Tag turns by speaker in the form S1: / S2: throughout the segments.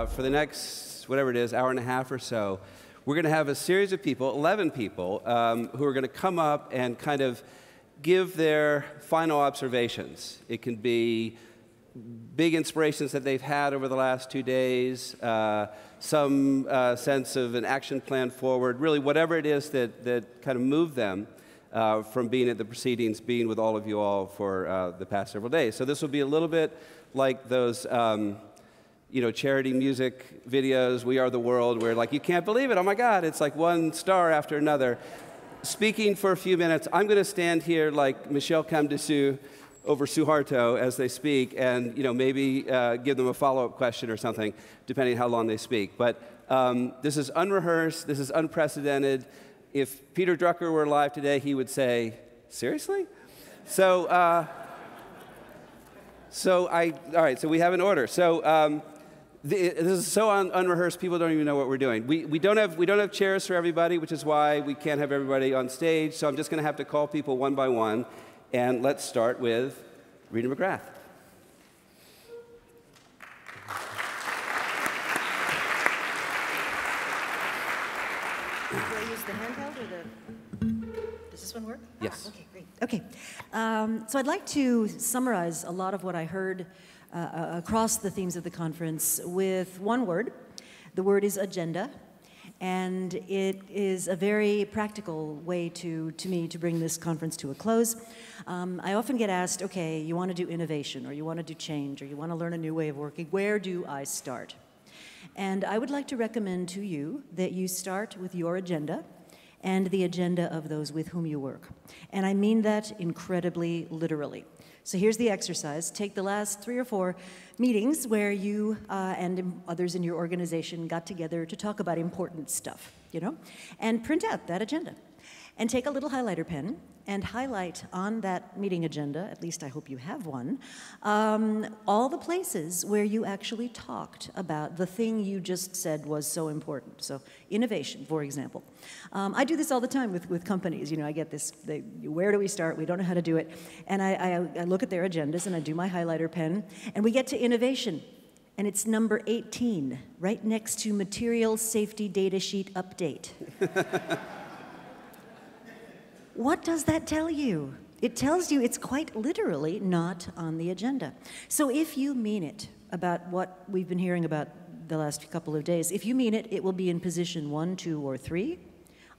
S1: for the next, whatever it is, hour and a half or so, we're going to have a series of people, 11 people, who are going to come up and kind of give their final observations. It can be big inspirations that they've had over the last 2 days, some sense of an action plan forward, really whatever it is that kind of moved them from being at the proceedings, being with all of you all for the past several days. So this will be a little bit like those charity music videos, We Are the World, where like, you can't believe it, oh my God, it's like one star after another. Speaking for a few minutes, I'm going to stand here like Michel Camdessus over Suharto as they speak, and maybe give them a follow-up question or something, depending on how long they speak. But this is unrehearsed, this is unprecedented. If Peter Drucker were alive today, he would say, seriously? So, all right, so we have an order. So this is so unrehearsed, people don't even know what we're doing. We don't have chairs for everybody, which is why we can't have everybody on stage, so I'm just going to have to call people one by one. And let's start with Rita McGrath.
S2: Do I use the handheld or does this one work?
S1: Yes.
S2: Okay, great. Okay, so I'd like to summarize a lot of what I heard across the themes of the conference with one word. The word is agenda. And it is a very practical way to me to bring this conference to a close. I often get asked, okay, you want to do innovation, or you want to do change, or you want to learn a new way of working. Where do I start? And I would like to recommend to you that you start with your agenda and the agenda of those with whom you work. And I mean that incredibly literally. So here's the exercise. Take the last 3 or 4 meetings where you and others in your organization got together to talk about important stuff, and print out that agenda. And take a little highlighter pen and highlight on that meeting agenda, at least I hope you have one, all the places where you actually talked about the thing you just said was so important. So innovation, for example. I do this all the time with companies. I get this, where do we start? We don't know how to do it. And I look at their agendas and I do my highlighter pen, and we get to innovation. And it's number 18, right next to material safety data sheet update. What does that tell you? It tells you it's quite literally not on the agenda. So if you mean it about what we've been hearing about the last couple of days, if you mean it, it will be in position 1, 2, or 3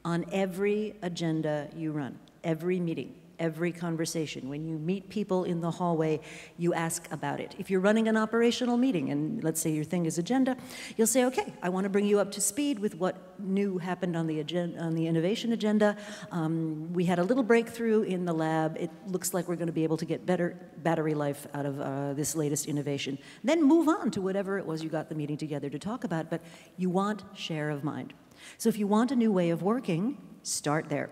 S2: on every agenda you run, every meeting, every conversation. When you meet people in the hallway, you ask about it. If you're running an operational meeting, and let's say your thing is agenda, you'll say, okay, I want to bring you up to speed with what new happened on the innovation agenda. We had a little breakthrough in the lab. It looks like we're going to be able to get better battery life out of this latest innovation. Then move on to whatever it was you got the meeting together to talk about, but you want share of mind. So if you want a new way of working, start there.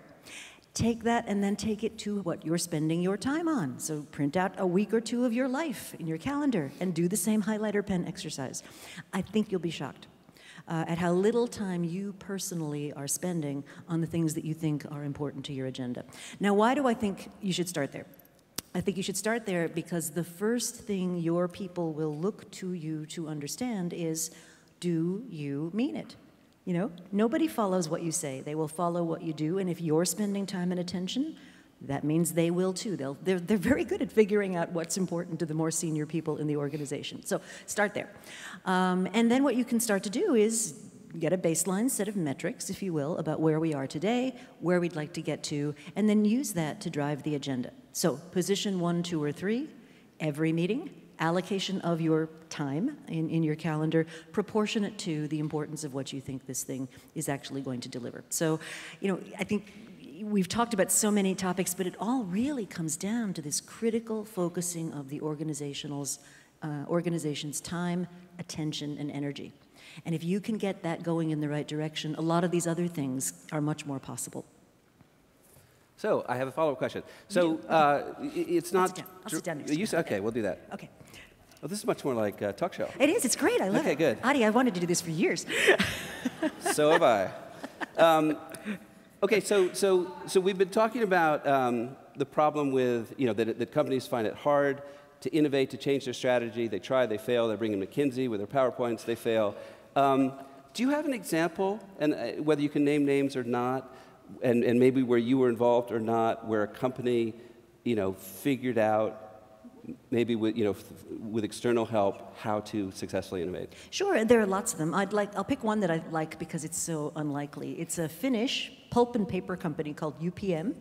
S2: Take that and then take it to what you're spending your time on. So print out a week or 2 of your life in your calendar and do the same highlighter pen exercise. I think you'll be shocked at how little time you personally are spending on the things that you think are important to your agenda. Now, why do I think you should start there? I think you should start there because the first thing your people will look to you to understand is, do you mean it? Nobody follows what you say. They will follow what you do, and if you're spending time and attention, that means they will too. They're very good at figuring out what's important to the more senior people in the organization. So start there. And then what you can start to do is get a baseline set of metrics, if you will, about where we are today, where we'd like to get to, and then use that to drive the agenda. So position 1, 2, or 3, every meeting, allocation of your time in your calendar proportionate to the importance of what you think this thing is actually going to deliver. So, I think we've talked about so many topics, but it all really comes down to this critical focusing of the organization's time, attention, and energy. And if you can get that going in the right direction, a lot of these other things are much more possible.
S1: So I have a follow-up question. So it's not...
S2: I'll sit down next
S1: to you. Okay, we'll do that.
S2: Okay.
S1: Well, this is much more like a talk show.
S2: It is. It's great. I love it.
S1: Okay, good.
S2: Adi, I wanted to do this for years.
S1: So have I. Okay, so we've been talking about the problem with, that companies find it hard to innovate, to change their strategy. They try, they fail. They bring in McKinsey with their PowerPoints, they fail. Do you have an example, and whether you can name names or not, and maybe where you were involved or not, where a company, figured out, maybe with external help, how to successfully innovate?
S2: Sure, there are lots of them. I'll pick one that I like because it's so unlikely. It's a Finnish pulp and paper company called UPM.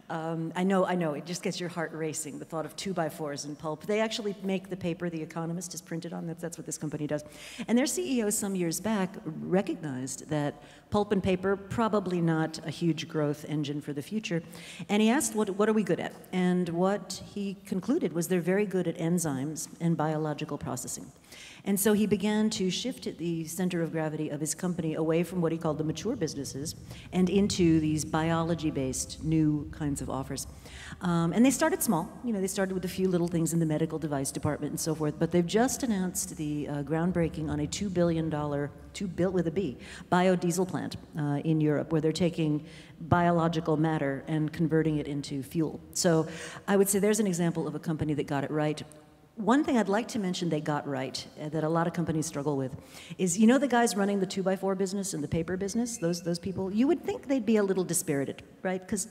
S2: I know, it just gets your heart racing, the thought of 2x4s in pulp. They actually make the paper The Economist is printed on. That's what this company does. And their CEO some years back recognized that pulp and paper, probably not a huge growth engine for the future. And he asked, what are we good at? And what he concluded was they're very good at enzymes and biological processing. And so he began to shift the center of gravity of his company away from what he called the mature businesses and into these biology-based new kinds of offers. And they started small. They started with a few little things in the medical device department and so forth, but they've just announced the groundbreaking on a $2 billion, with a B, biodiesel plant in Europe, where they're taking biological matter and converting it into fuel. So I would say there's an example of a company that got it right. One thing I'd like to mention they got right, that a lot of companies struggle with, is the guys running the 2x4 business and the paper business, those people, you would think they'd be a little dispirited, right? Because,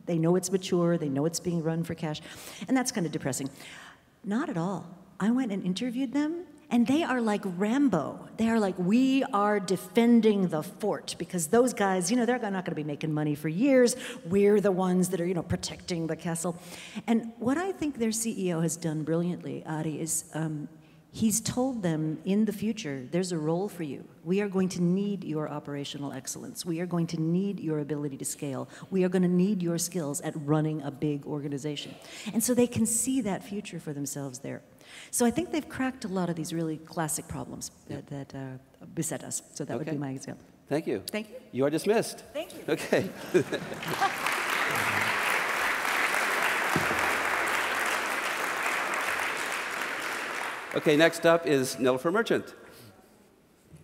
S2: they know it's mature, they know it's being run for cash, and that's kind of depressing. Not at all. I went and interviewed them, and they are like Rambo. They are like, we are defending the fort, because those guys, they're not going to be making money for years. We're the ones that are, protecting the castle. And what I think their CEO has done brilliantly, Ari, is he's told them in the future, there's a role for you. We are going to need your operational excellence. We are going to need your ability to scale. We are going to need your skills at running a big organization. And so they can see that future for themselves there. So I think they've cracked a lot of these really classic problems that beset us. So that would be my example.
S1: Thank you.
S2: Thank you.
S1: You are dismissed.
S2: Thank you.
S1: Okay. Okay, next up is Nilofer Merchant.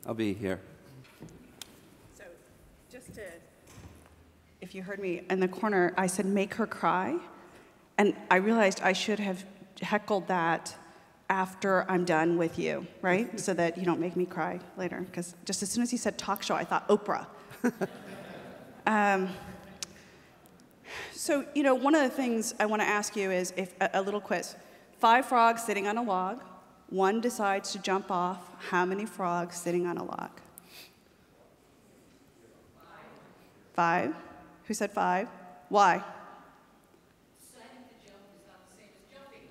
S1: I'll be here.
S3: So just to, if you heard me in the corner, I said, make her cry. And I realized I should have heckled that after I'm done with you, right? So that you don't make me cry later. Because just as soon as he said talk show, I thought Oprah. So, one of the things I want to ask you is a little quiz. 5 frogs sitting on a log. One decides to jump off. How many frogs sitting on a log? 5. Who said 5? Why?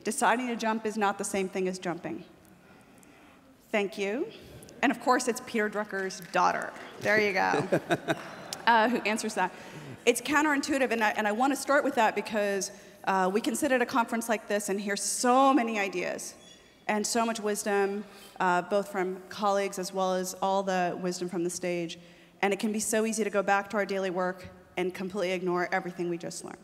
S3: Deciding to jump is not the same thing as jumping. Thank you. And of course, it's Peter Drucker's daughter. There you go. Who answers that. It's counterintuitive, and I want to start with that because we can sit at a conference like this and hear so many ideas and so much wisdom, both from colleagues as well as all the wisdom from the stage. And it can be so easy to go back to our daily work and completely ignore everything we just learned.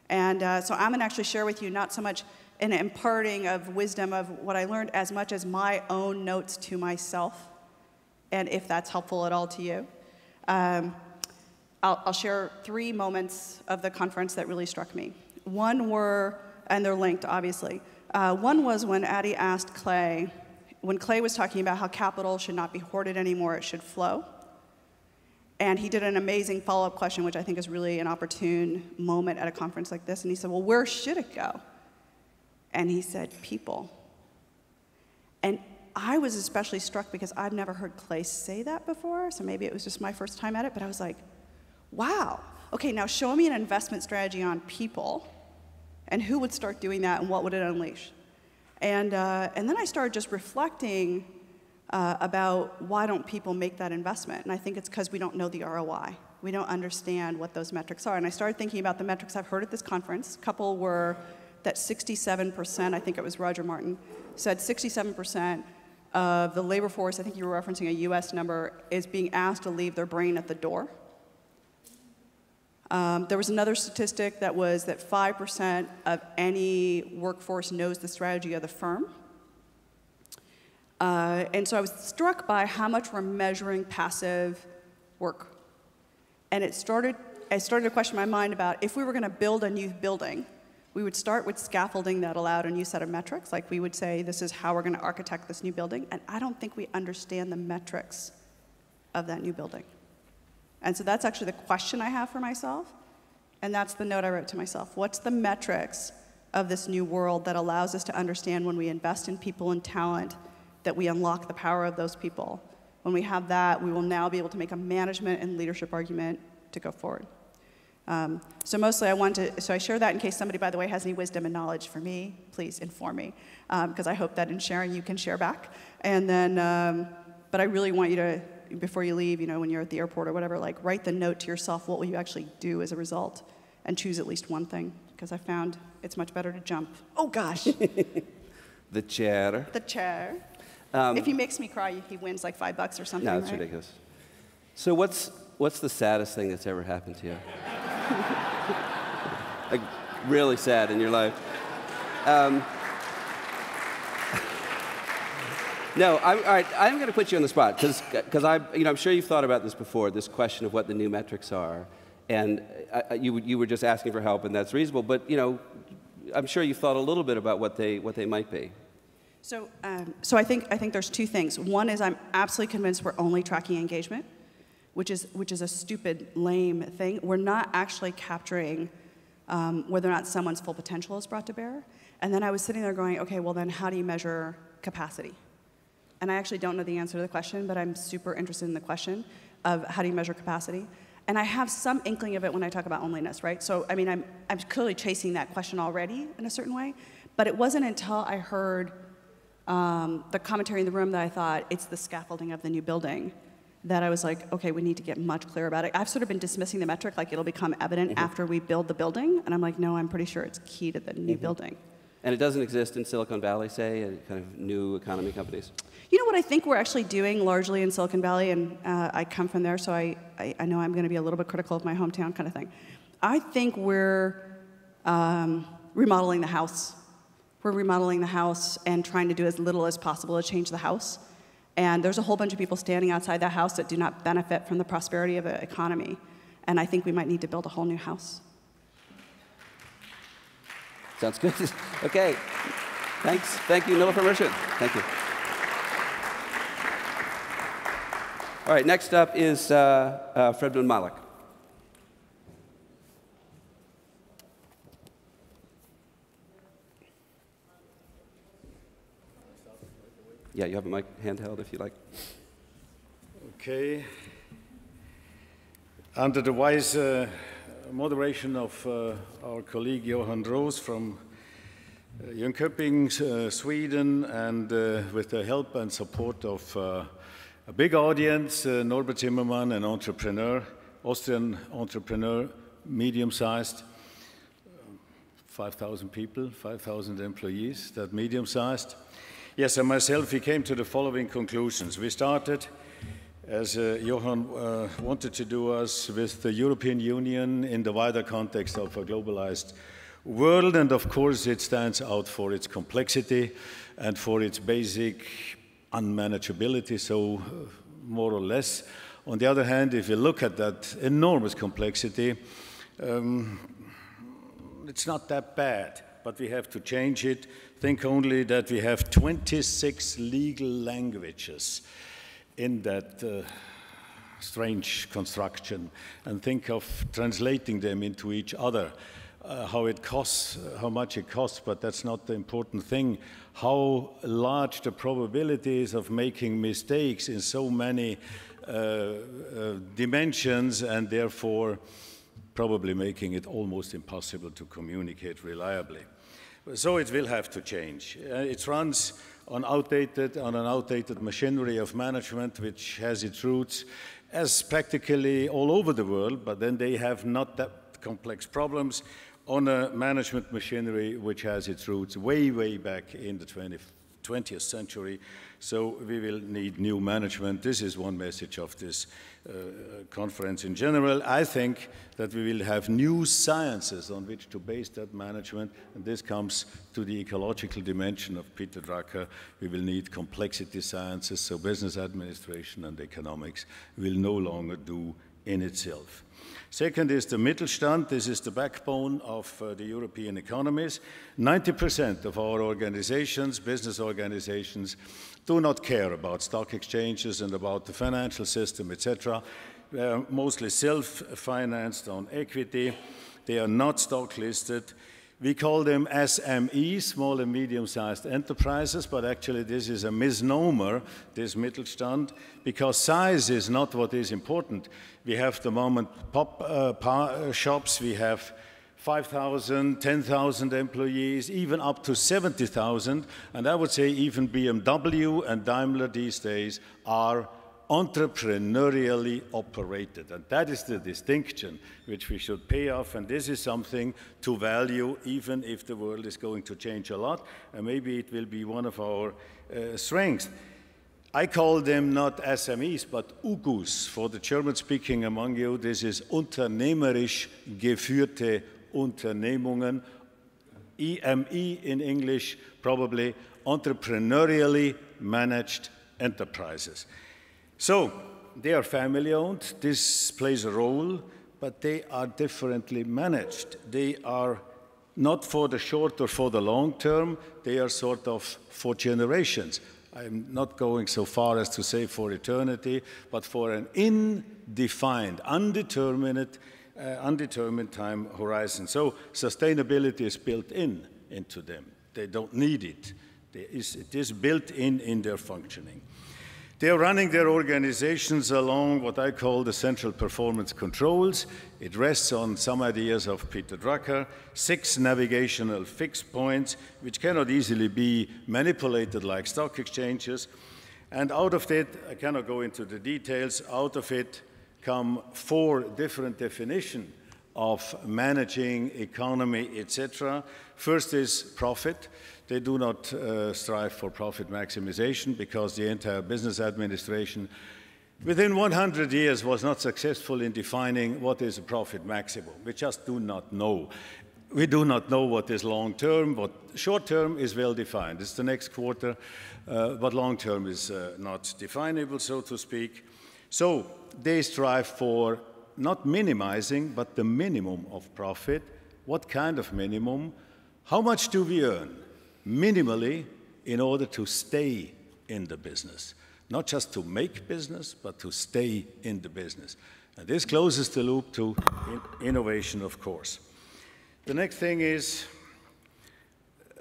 S3: And so I'm going to actually share with you not so much an imparting of wisdom of what I learned as much as my own notes to myself, and if that's helpful at all to you. I'll share 3 moments of the conference that really struck me. One were, and they're linked, obviously. One was when Addie asked Clay, when Clay was talking about how capital should not be hoarded anymore, it should flow. And he did an amazing follow-up question, which I think is really an opportune moment at a conference like this. And he said, well, where should it go? And he said, people. And I was especially struck because I've never heard Clay say that before, so maybe it was just my first time at it, but I was like, wow. Okay, now show me an investment strategy on people, and who would start doing that, and what would it unleash? And then I started just reflecting about why don't people make that investment, and I think it's because we don't know the ROI. We don't understand what those metrics are, and I started thinking about the metrics I've heard at this conference. A couple were that 67%, I think it was Roger Martin, said 67% of the labor force, I think you were referencing a US number, is being asked to leave their brain at the door. There was another statistic that was that 5% of any workforce knows the strategy of the firm. And so I was struck by how much we're measuring passive work. And I started to question my mind about if we were going to build a new building, we would start with scaffolding that allowed a new set of metrics. Like we would say, this is how we're going to architect this new building. And I don't think we understand the metrics of that new building. And so that's actually the question I have for myself. And that's the note I wrote to myself. What's the metrics of this new world that allows us to understand when we invest in people and talent that we unlock the power of those people? When we have that, we will now be able to make a management and leadership argument to go forward. So mostly I share that in case somebody, by the way, has any wisdom and knowledge for me, please inform me, because I hope that in sharing you can share back. And then, but I really want you to, before you leave, when you're at the airport or whatever, like write the note to yourself, what will you actually do as a result? And choose at least one thing, because I found it's much better to jump. Oh gosh.
S1: The chair.
S3: The chair. If he makes me cry, he wins like $5 or something.
S1: No, it's
S3: right?
S1: ridiculous. So what's the saddest thing that's ever happened to you? Like really sad in your life? No, all right. I'm going to put you on the spot because I'm sure you've thought about this before. This question of what the new metrics are, and you were just asking for help, and that's reasonable. But I'm sure you've thought a little bit about what they might be.
S3: So I think there's two things. One is I'm absolutely convinced we're only tracking engagement, which is a stupid, lame thing. We're not actually capturing whether or not someone's full potential is brought to bear. And then I was sitting there going, okay, well then how do you measure capacity? And I actually don't know the answer to the question, but I'm super interested in the question of how do you measure capacity? And I have some inkling of it when I talk about onlyness, right? So I mean, I'm clearly chasing that question already in a certain way, but it wasn't until I heard the commentary in the room that I thought it's the scaffolding of the new building that I was like, okay, we need to get much clearer about it. I've sort of been dismissing the metric like it'll become evident after we build the building, and I'm like, no, I'm pretty sure it's key to the new building.
S1: And it doesn't exist in Silicon Valley, say, kind of new economy companies?
S3: You know what I think we're actually doing largely in Silicon Valley, and I come from there, so I know I'm going to be a little bit critical of my hometown kind of thing. I think we're remodeling the house. We're remodeling the house and trying to do as little as possible to change the house. And there's a whole bunch of people standing outside that house that do not benefit from the prosperity of the economy. And I think we might need to build a whole new house.
S1: Sounds good. Okay. Thanks. Thank you, Nilla Merchant. Thank you. All right, next up is Fredmund Malik. Yeah, you have a mic handheld if you like.
S4: Okay. Under the wise moderation of our colleague Johan Roos from Jönköping, Sweden, and with the help and support of a big audience, Norbert Zimmermann, an entrepreneur, Austrian entrepreneur, medium-sized, 5,000 people, 5,000 employees, that medium-sized. Yes, and myself, we came to the following conclusions. We started, as Johan wanted to do us, with the European Union in the wider context of a globalized world, and of course it stands out for its complexity and for its basic unmanageability, so more or less. On the other hand, if you look at that enormous complexity, it's not that bad, but we have to change it. Think only that we have 26 legal languages in that strange construction, and think of translating them into each other, how it costs, how much it costs, but that's not the important thing. How large the probability is of making mistakes in so many dimensions, and therefore probably making it almost impossible to communicate reliably. So it will have to change. It runs on an outdated machinery of management, which has its roots as practically all over the world, but then they have not that complex problems, on a management machinery which has its roots way, way back in the 20th century. So we will need new management. This is one message of this conference in general. I think that we will have new sciences on which to base that management, and this comes to the ecological dimension of Peter Drucker. We will need complexity sciences, so business administration and economics will no longer do in itself. Second is the Mittelstand. This is the backbone of the European economies. 90% of our organizations, business organizations, do not care about stock exchanges and about the financial system, etc. They are mostly self-financed on equity. They are not stock listed. We call them SMEs, small and medium-sized enterprises, but actually this is a misnomer, this Mittelstand, because size is not what is important. We have the mom-and-pop shops, we have 5,000, 10,000 employees, even up to 70,000, and I would say even BMW and Daimler these days are entrepreneurially operated. And that is the distinction which we should pay off, and this is something to value even if the world is going to change a lot, and maybe it will be one of our strengths. I call them not SMEs, but UGUs. For the German-speaking among you, this is unternehmerisch geführte Unternehmungen, EME in English, probably entrepreneurially managed enterprises. So, they are family-owned, this plays a role, but they are differently managed. They are not for the short or for the long term, they are sort of for generations. I'm not going so far as to say for eternity, but for an undefined, undetermined time horizon. So, sustainability is built into them. They don't need it. It is built in their functioning. They are running their organizations along what I call the central performance controls. It rests on some ideas of Peter Drucker, 6 navigational fixed points, which cannot easily be manipulated like stock exchanges. And out of it, I cannot go into the details, out of it come 4 different definitions of managing economy, etc. First is profit. They do not strive for profit maximization because the entire business administration within 100 years was not successful in defining what is a profit maximum. We just do not know. We do not know what is long-term, but short-term is well-defined. It's the next quarter, but long-term is not definable, so to speak. So they strive for not minimizing, but the minimum of profit. What kind of minimum? How much do we earn? Minimally, in order to stay in the business. Not just to make business, but to stay in the business. And this closes the loop to innovation, of course. The next thing is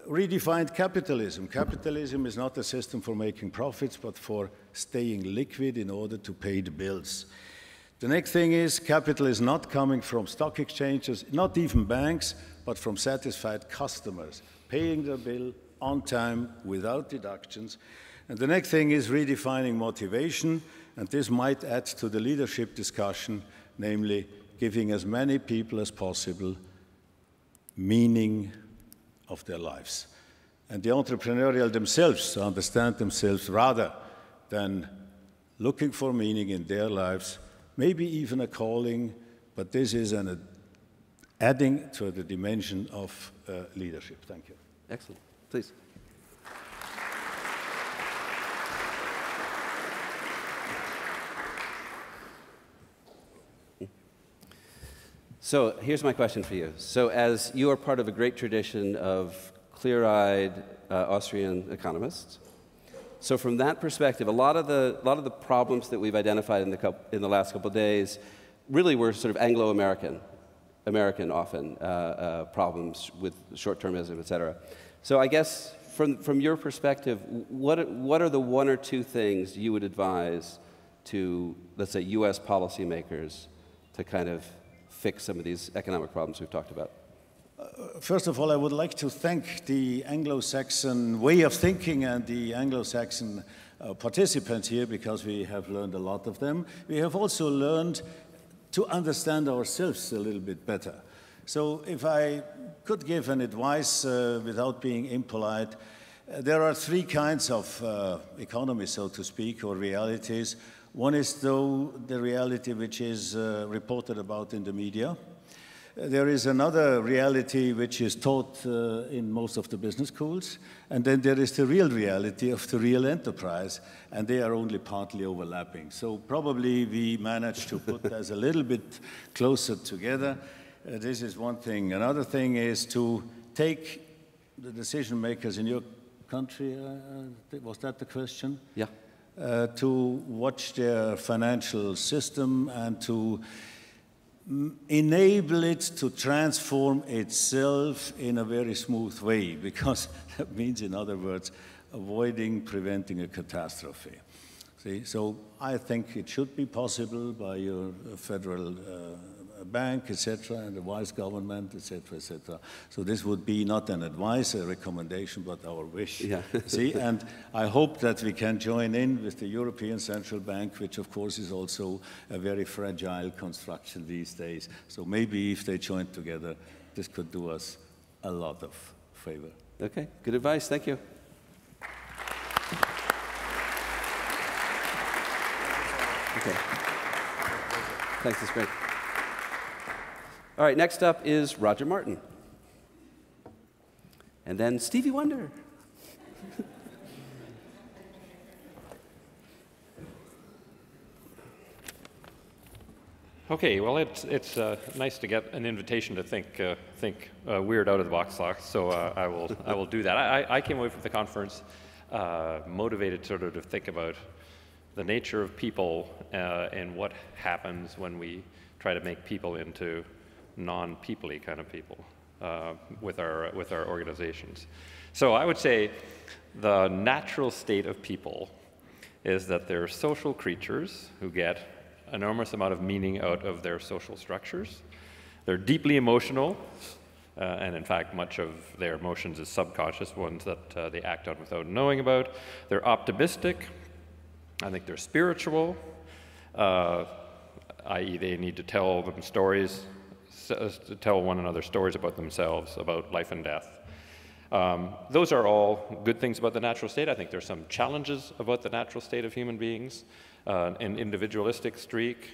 S4: redefined capitalism. Capitalism is not a system for making profits, but for staying liquid in order to pay the bills. The next thing is capital is not coming from stock exchanges, not even banks, but from satisfied customers, paying their bill on time without deductions. And the next thing is redefining motivation, and this might add to the leadership discussion, namely giving as many people as possible meaning of their lives. And the entrepreneurial themselves understand themselves rather than looking for meaning in their lives, maybe even a calling, but this is an adding to the dimension of leadership. Thank you.
S1: Excellent. Please. So here's my question for you. So as you are part of a great tradition of clear-eyed Austrian economists, so from that perspective, a lot of the problems that we've identified in the last couple of days really were sort of Anglo-American, often, problems with short-termism, et cetera. So I guess from your perspective, what are the 1 or 2 things you would advise to, let's say, US policymakers to kind of fix some of these economic problems we've talked about?
S4: First of all, I would like to thank the Anglo-Saxon way of thinking and the Anglo-Saxon participants here, because we have learned a lot of them. We have also learned to understand ourselves a little bit better. So if I could give an advice without being impolite, there are 3 kinds of economy, so to speak, or realities. One is, though, the reality which is reported about in the media. there is another reality which is taught in most of the business schools, and then there is the real reality of the real enterprise, and they are only partly overlapping. So probably we managed to put us a little bit closer together. This is one thing. Another thing is to take the decision makers in your country, was that the question?
S1: Yeah.
S4: To watch their financial system and to enable it to transform itself in a very smooth way, because that means, in other words, preventing a catastrophe. See, so I think it should be possible by your federal bank, etc., and the vice government, etc., etc. So this would be not an advice, a recommendation, but our wish. Yeah. See, and I hope that we can join in with the European Central Bank, which of course is also a very fragile construction these days. So maybe if they join together, this could do us a lot of favor.
S1: Okay, good advice. Thank you. Okay. Thanks, that's great. All right, next up is Roger Martin. And then Stevie Wonder.
S5: Okay, well, it's nice to get an invitation to think weird out of the box, so I will do that. I came away from the conference motivated sort of to think about the nature of people and what happens when we try to make people into non-people-y kind of people with our organizations. So I would say the natural state of people is that they're social creatures who get an enormous amount of meaning out of their social structures. They're deeply emotional, and in fact much of their emotions is subconscious, ones that they act on without knowing about. They're optimistic. I think they're spiritual, i.e. they need to tell them stories, to tell one another stories about themselves, about life and death. Those are all good things about the natural state. I think there's some challenges about the natural state of human beings. An individualistic streak,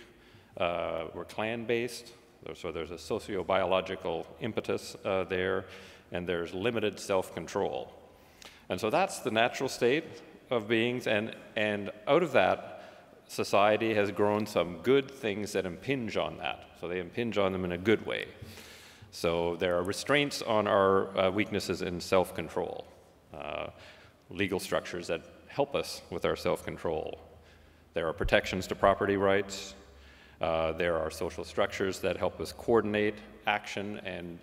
S5: we're clan-based, so there's a socio-biological impetus there, and there's limited self-control. And so that's the natural state of beings, and out of that, society has grown some good things that impinge on that. So they impinge on them in a good way. So there are restraints on our weaknesses in self-control, legal structures that help us with our self-control. There are protections to property rights. There are social structures that help us coordinate action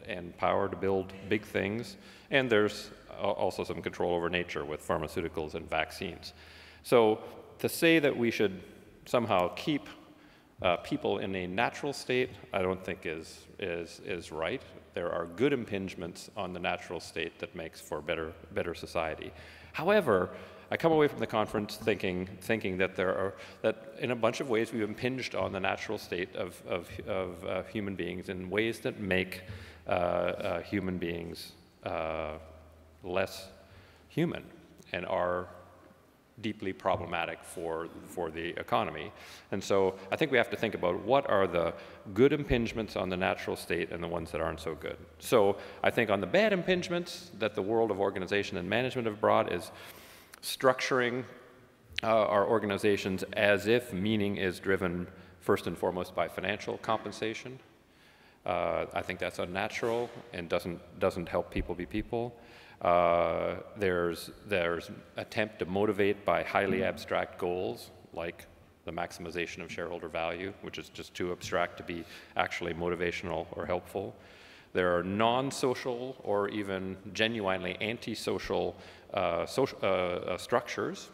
S5: and power to build big things. And there's also some control over nature with pharmaceuticals and vaccines. So to say that we should somehow keep people in a natural state, I don't think is right. There are good impingements on the natural state that makes for better society. However, I come away from the conference thinking that that in a bunch of ways we've impinged on the natural state of human beings in ways that make human beings less human and are deeply problematic for the economy. And so I think we have to think about what are the good impingements on the natural state and the ones that aren't so good. So I think on the bad impingements that the world of organization and management have brought is structuring our organizations as if meaning is driven first and foremost by financial compensation. I think that's unnatural and doesn't help people be people. There's attempt to motivate by highly abstract goals, like the maximization of shareholder value, which is just too abstract to be actually motivational or helpful. There are non-social or even genuinely anti-social structures.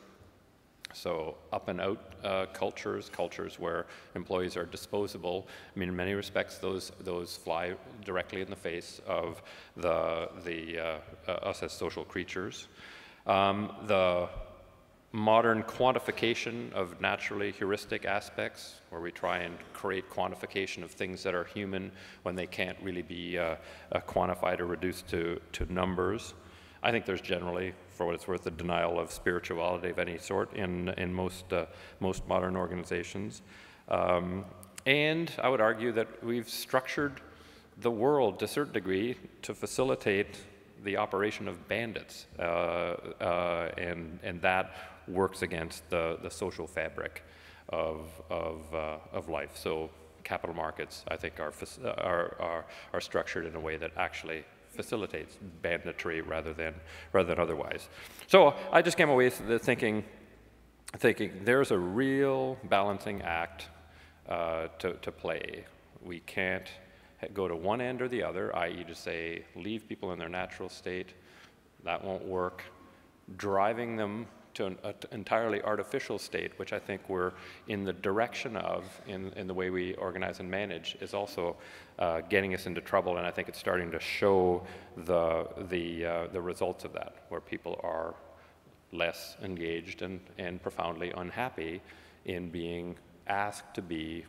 S5: So up and out cultures where employees are disposable. I mean, in many respects, those fly directly in the face of us as social creatures. The modern quantification of naturally heuristic aspects, where we try and create quantification of things that are human when they can't really be quantified or reduced to numbers. I think there's generally, for what it's worth, a denial of spirituality of any sort in most modern organizations. And I would argue that we've structured the world, to a certain degree, to facilitate the operation of bandits, and that works against the social fabric of life. So capital markets, I think, are structured in a way that actually facilitates banditry rather than otherwise. So I just came away thinking there's a real balancing act to play. We can't go to one end or the other, i.e. to say leave people in their natural state. That won't work. Driving them to an entirely artificial state, which I think we're in the direction of in the way we organize and manage, is also getting us into trouble, and I think it's starting to show the results of that, where people are less engaged and profoundly unhappy in being asked to be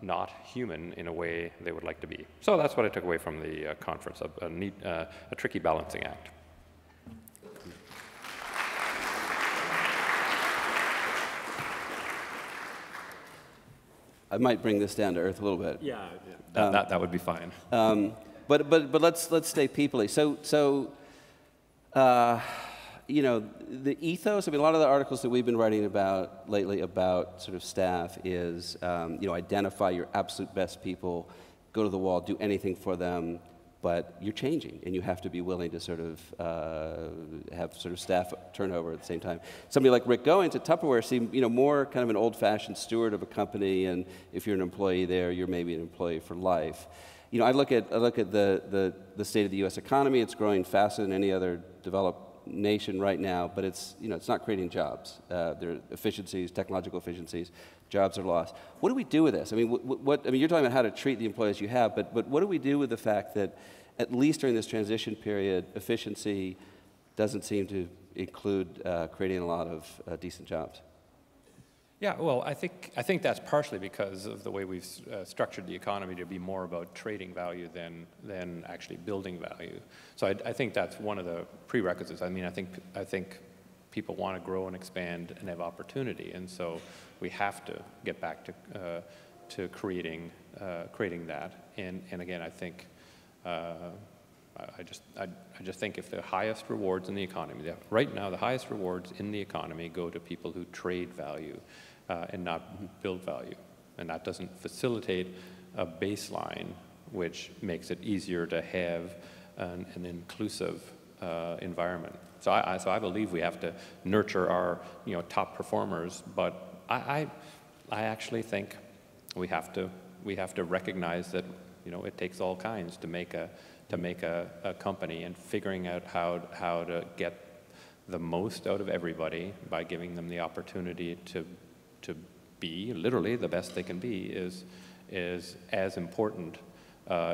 S5: not human in a way they would like to be. So that's what I took away from the conference, a tricky balancing act.
S1: I might bring this down to earth a little bit.
S5: Yeah. That would be fine.
S1: But let's stay peoply. So you know, the ethos. I mean, a lot of the articles that we've been writing about lately about sort of staff is, you know, identify your absolute best people, go to the wall, do anything for them. But you're changing, and you have to be willing to sort of have sort of staff turnover at the same time. Somebody like Rick Goins at Tupperware seemed, you know, more kind of an old-fashioned steward of a company, and if you're an employee there, you're maybe an employee for life. You know, I look at the state of the U.S. economy. It's growing faster than any other developed nation right now, but it's, you know, it's not creating jobs. There are efficiencies, technological efficiencies. Jobs are lost. What do we do with this? I mean, I mean, you're talking about how to treat the employees you have, but what do we do with the fact that, at least during this transition period, efficiency doesn't seem to include creating a lot of decent jobs?
S5: Yeah, well, I think that's partially because of the way we've structured the economy to be more about trading value than actually building value. So I think that's one of the prerequisites. I mean, I think people want to grow and expand and have opportunity, and so we have to get back to creating that. And again, I think I just think if the highest rewards in the economy, right now the highest rewards in the economy go to people who trade value and not build value, and that doesn't facilitate a baseline which makes it easier to have an inclusive environment. So I believe we have to nurture our, you know, top performers, but I actually think we have to recognize that, you know, it takes all kinds to make a company, and figuring out how to get the most out of everybody by giving them the opportunity to be literally the best they can be is as important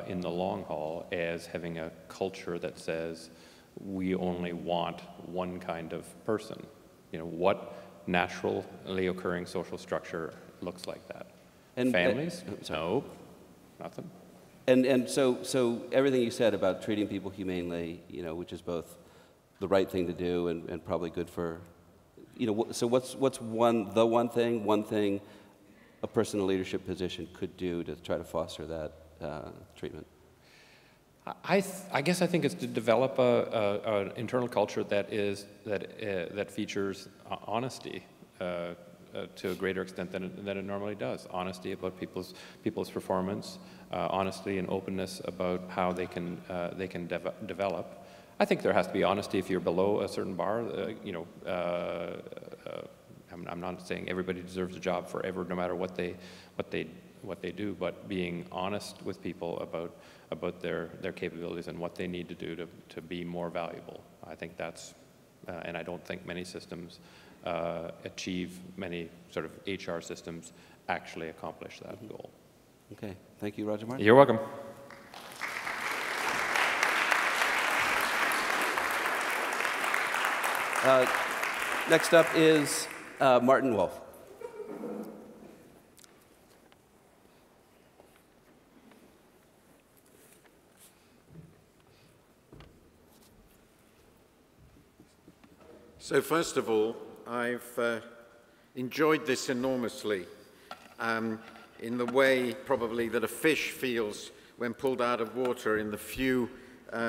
S5: in the long haul as having a culture that says we only want one kind of person. You know, what naturally occurring social structure looks like that? And families? No, nothing.
S1: And so everything you said about treating people humanely, you know, which is both the right thing to do and probably good for, you know, so what's one thing a person in a leadership position could do to try to foster that treatment?
S5: I guess I think it's to develop an internal culture that features honesty to a greater extent than it normally does. Honesty about people's performance, honesty and openness about how they can develop. I think there has to be honesty if you're below a certain bar. I'm not saying everybody deserves a job forever, no matter what they do, but being honest with people about their capabilities and what they need to do to be more valuable. I think that's, and I don't think many systems many sort of HR systems actually accomplish that goal.
S1: Okay, thank you, Roger Martin.
S5: You're welcome.
S1: Next up is Martin Wolf.
S6: So first of all, I've enjoyed this enormously in the way probably that a fish feels when pulled out of water in the few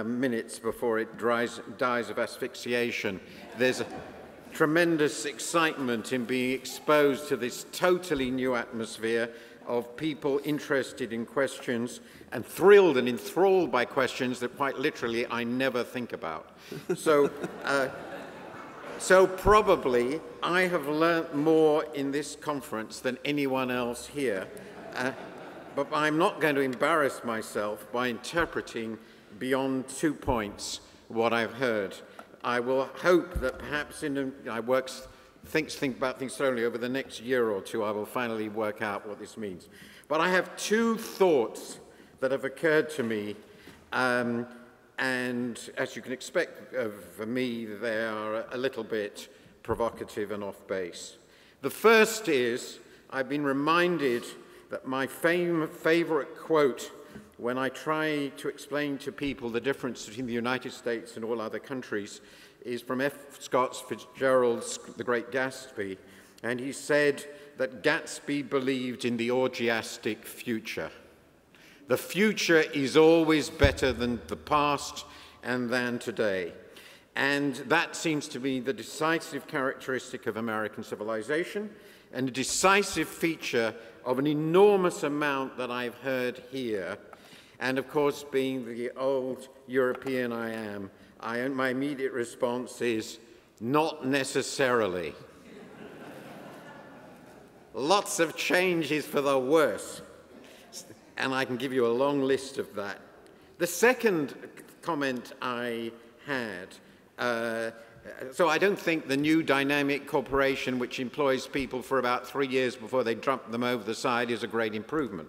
S6: minutes before it dies of asphyxiation. There's a tremendous excitement in being exposed to this totally new atmosphere of people interested in questions and thrilled and enthralled by questions that quite literally I never think about. So, so probably I have learnt more in this conference than anyone else here, but I'm not going to embarrass myself by interpreting beyond 2 points what I've heard. I will hope that perhaps think about things thoroughly over the next year or two, I will finally work out what this means. But I have 2 thoughts that have occurred to me, and as you can expect of me, they are a little bit provocative and off base. The first is, I've been reminded that my favorite quote when I try to explain to people the difference between the United States and all other countries is from F. Scott Fitzgerald's The Great Gatsby, and he said that Gatsby believed in the orgiastic future. The future is always better than the past and than today. And that seems to be the decisive characteristic of American civilization and a decisive feature of an enormous amount that I've heard here. And of course, being the old European I am, my immediate response is, not necessarily. Lots of changes for the worse. And I can give you a long list of that. The second comment I had, so I don't think the new dynamic corporation which employs people for about 3 years before they dump them over the side is a great improvement.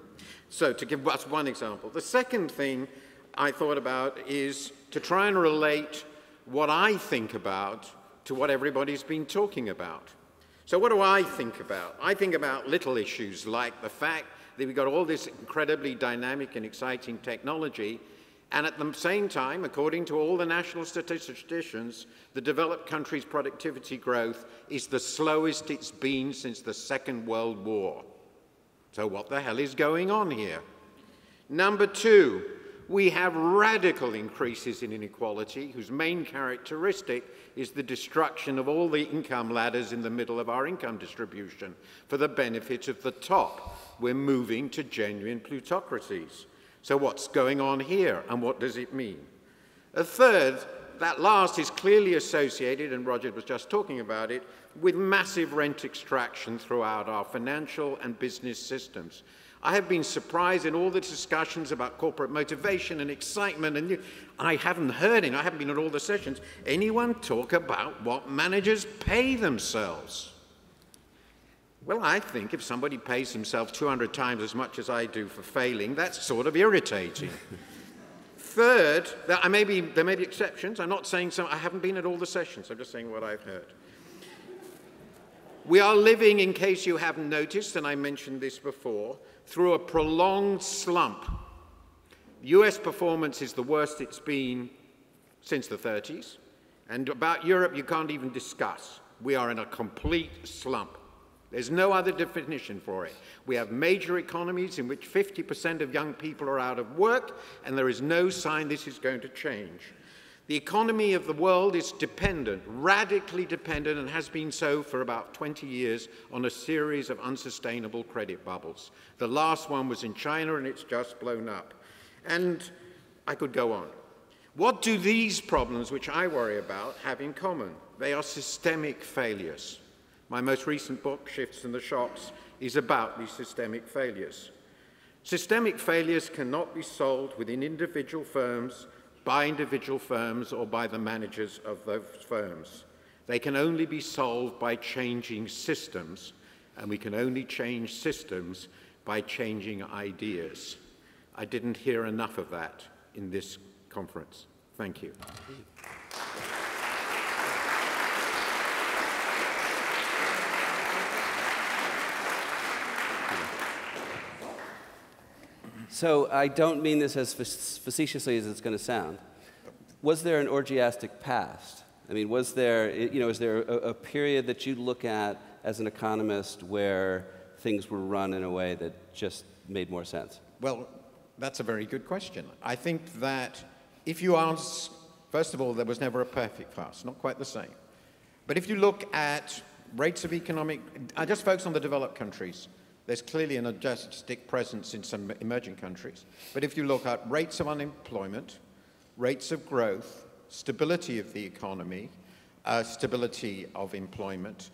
S6: So to give us one example. The second thing I thought about is to try and relate what I think about to what everybody's been talking about. So what do I think about? I think about little issues like the fact that we've got all this incredibly dynamic and exciting technology, and at the same time, according to all the national statisticians, the developed countries' productivity growth is the slowest it's been since the Second World War. So what the hell is going on here? Number 2, we have radical increases in inequality, whose main characteristic is the destruction of all the income ladders in the middle of our income distribution for the benefit of the top. We're moving to genuine plutocracies. So what's going on here, and what does it mean? A third, that last is clearly associated, and Roger was just talking about it, with massive rent extraction throughout our financial and business systems. I have been surprised in all the discussions about corporate motivation and excitement, and I haven't heard it, I haven't been at all the sessions, anyone talk about what managers pay themselves. Well, I think if somebody pays himself 200 times as much as I do for failing, that's sort of irritating. Third, there may be exceptions. I'm not saying so. I haven't been at all the sessions. I'm just saying what I've heard. We are living, in case you haven't noticed, and I mentioned this before, through a prolonged slump. US performance is the worst it's been since the 30s. And about Europe, you can't even discuss. We are in a complete slump. There's no other definition for it. We have major economies in which 50% of young people are out of work, and there is no sign this is going to change. The economy of the world is dependent, radically dependent, and has been so for about 20 years on a series of unsustainable credit bubbles. The last one was in China, and it's just blown up. And I could go on. What do these problems, which I worry about, have in common? They are systemic failures. My most recent book, Shifts in the Shops, is about these systemic failures. Systemic failures cannot be solved within individual firms, by individual firms, or by the managers of those firms. They can only be solved by changing systems, and we can only change systems by changing ideas. I didn't hear enough of that in this conference. Thank you.
S1: So I don't mean this as facetiously as it's going to sound. Was there an orgiastic past? I mean, was there, is there a period that you look at as an economist where things were run in a way that just made more sense?
S7: Well,
S6: That's a very good question. I think that if you ask, first of all, there was never a perfect past, not quite the same. But if you look at rates of economic, I just focus on the developed countries. There's clearly an adjustic presence in some emerging countries. But if you look at rates of unemployment, rates of growth, stability of the economy, stability of employment,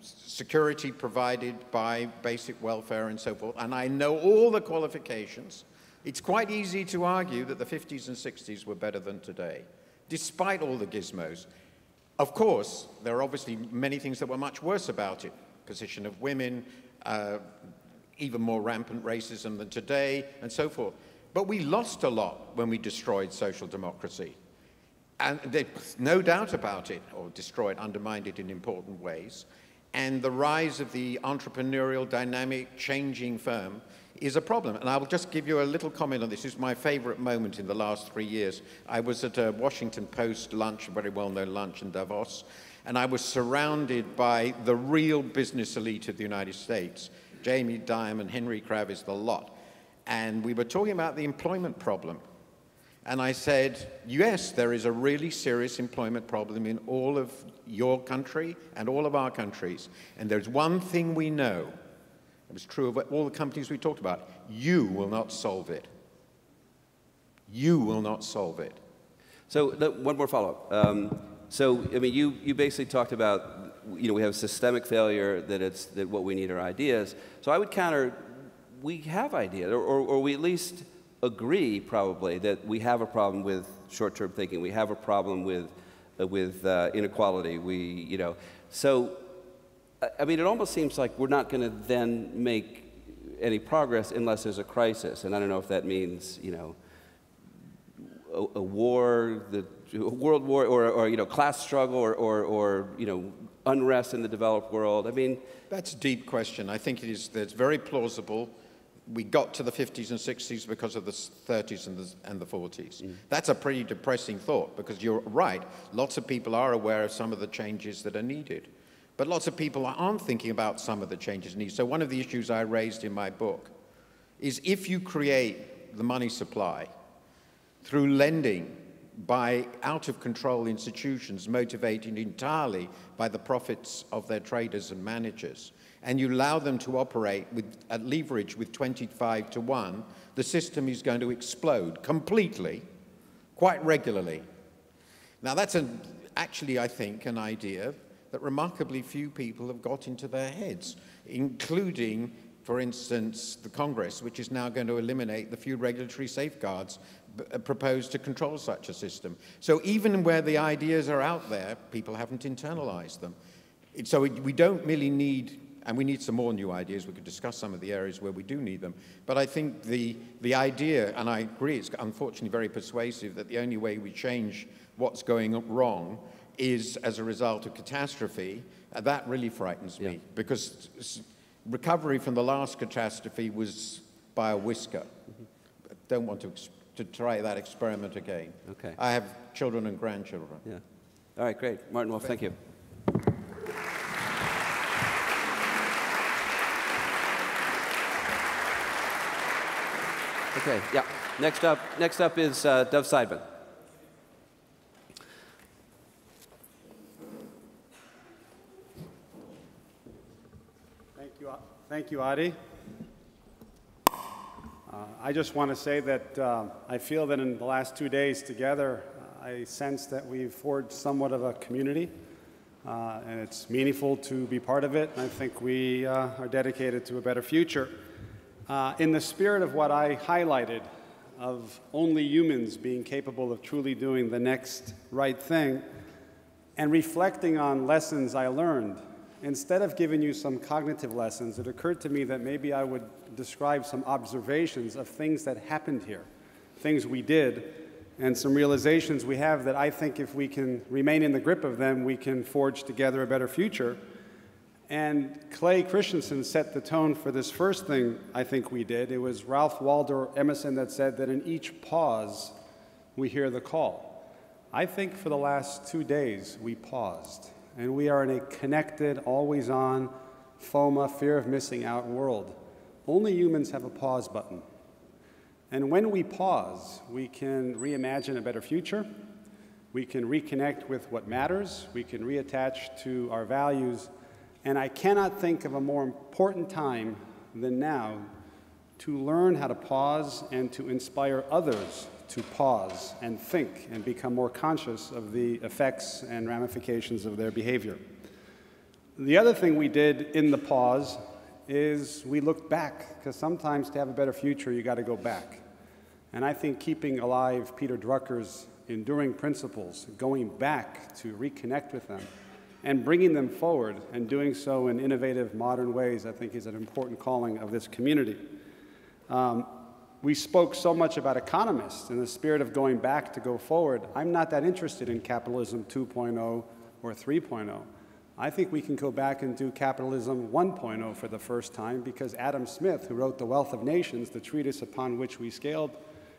S6: security provided by basic welfare and so forth, and I know all the qualifications, it's quite easy to argue that the 50s and 60s were better than today, despite all the gizmos. Of course, there are obviously many things that were much worse about it. Position of women, even more rampant racism than today, and so forth. But we lost a lot when we destroyed social democracy. And there's no doubt about it, or destroyed, undermined it in important ways. And the rise of the entrepreneurial, dynamic, changing firm is a problem. And I will just give you a little comment on this. This is my favorite moment in the last 3 years. I was at a Washington Post lunch, a very well-known lunch in Davos, and I was surrounded by the real business elite of the United States, Jamie Dimon, Henry Kravis, the lot. And we were talking about the employment problem. And I said, yes, there is a really serious employment problem in all of your country and all of our countries. And there's one thing we know. It was true of all the companies we talked about. You will not solve it. You will not solve it.
S1: So one more follow-up. So, I mean, you basically talked about, you know, we have systemic failure, that what we need are ideas. So I would counter, we have ideas, or we at least agree probably that we have a problem with short-term thinking. We have a problem with inequality. So I mean, it almost seems like we're not going to then make any progress unless there's a crisis. And I don't know if that means, you know, a war, a world war, or you know, class struggle, or you know, unrest in the developed world. I mean,
S6: that's a deep question. I think it's very plausible. We got to the 50s and 60s because of the 30s and the 40s. Mm. That's a pretty depressing thought, because you're right, lots of people are aware of some of the changes that are needed. But lots of people aren't thinking about some of the changes needed. So one of the issues I raised in my book is, if you create the money supply through lending by out-of-control institutions motivated entirely by the profits of their traders and managers, and you allow them to operate at leverage with 25 to 1, the system is going to explode completely, quite regularly. Now, that's actually, I think, an idea that remarkably few people have got into their heads, including, for instance, the Congress, which is now going to eliminate the few regulatory safeguards proposed to control such a system. So even where the ideas are out there, people haven't internalized them. So we don't really need, and we need some more new ideas. We could discuss some of the areas where we do need them. But I think the idea, and I agree, it's unfortunately very persuasive, that the only way we change what's going wrong is as a result of catastrophe. That really frightens me, because recovery from the last catastrophe was by a whisker. I don't want to try that experiment again.
S1: Okay.
S6: I have children and grandchildren.
S1: Yeah. All right, great. Martin Wolf, thank you. Okay, yeah. Next up is Dov Seidman.
S7: Thank you, Adi. I just want to say that I feel that in the last 2 days together, I sense that we've forged somewhat of a community, and it's meaningful to be part of it. I think we are dedicated to a better future. In the spirit of what I highlighted, of only humans being capable of truly doing the next right thing, and reflecting on lessons I learned, instead of giving you some cognitive lessons, it occurred to me that maybe I would describe some observations of things that happened here, things we did, and some realizations we have that I think if we can remain in the grip of them, we can forge together a better future. And Clayton Christensen set the tone for this first thing I think we did. It was Ralph Waldo Emerson that said that in each pause, we hear the call. I think for the last 2 days, we paused. And we are in a connected, always-on, FOMA, fear of missing out world. Only humans have a pause button. And when we pause, we can reimagine a better future. We can reconnect with what matters. We can reattach to our values. And I cannot think of a more important time than now to learn how to pause and to inspire others to pause and think and become more conscious of the effects and ramifications of their behavior. The other thing we did in the pause is we looked back, because sometimes to have a better future, you got to go back. And I think keeping alive Peter Drucker's enduring principles, going back to reconnect with them, and bringing them forward, and doing so in innovative, modern ways, I think is an important calling of this community. We spoke so much about economists in the spirit of going back to go forward. I'm not that interested in capitalism 2.0 or 3.0. I think we can go back and do capitalism 1.0 for the first time, because Adam Smith, who wrote The Wealth of Nations, the treatise upon which we scaled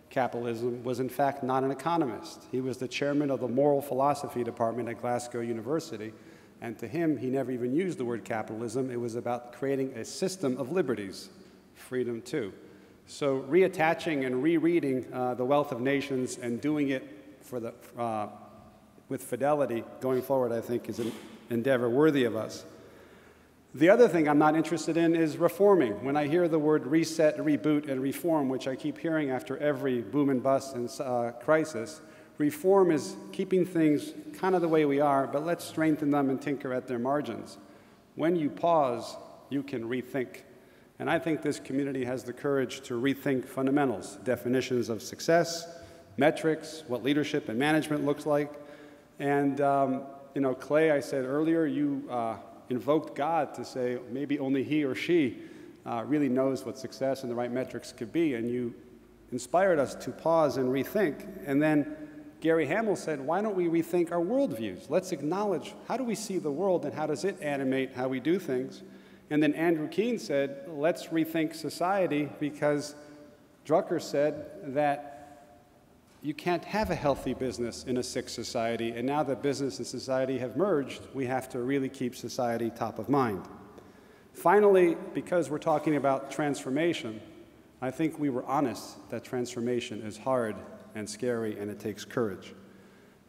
S7: capitalism, was in fact not an economist. He was the chairman of the moral philosophy department at Glasgow University, and to him, he never even used the word capitalism. It was about creating a system of liberties, freedom too. So reattaching and rereading The Wealth of Nations and doing it with fidelity going forward, I think, is an endeavor worthy of us. The other thing I'm not interested in is reforming. When I hear the word reset, reboot, and reform, which I keep hearing after every boom and bust and crisis, reform is keeping things kind of the way we are, but let's strengthen them and tinker at their margins. When you pause, you can rethink. And I think this community has the courage to rethink fundamentals, definitions of success, metrics, what leadership and management looks like. And, you know, Clay, I said earlier, you invoked God to say maybe only he or she really knows what success and the right metrics could be. And you inspired us to pause and rethink. And then Gary Hamel said, why don't we rethink our worldviews? Let's acknowledge, how do we see the world and how does it animate how we do things? And then Andrew Keen said, let's rethink society, because Drucker said that you can't have a healthy business in a sick society. And now that business and society have merged, we have to really keep society top of mind. Finally, because we're talking about transformation, I think we were honest that transformation is hard and scary and it takes courage.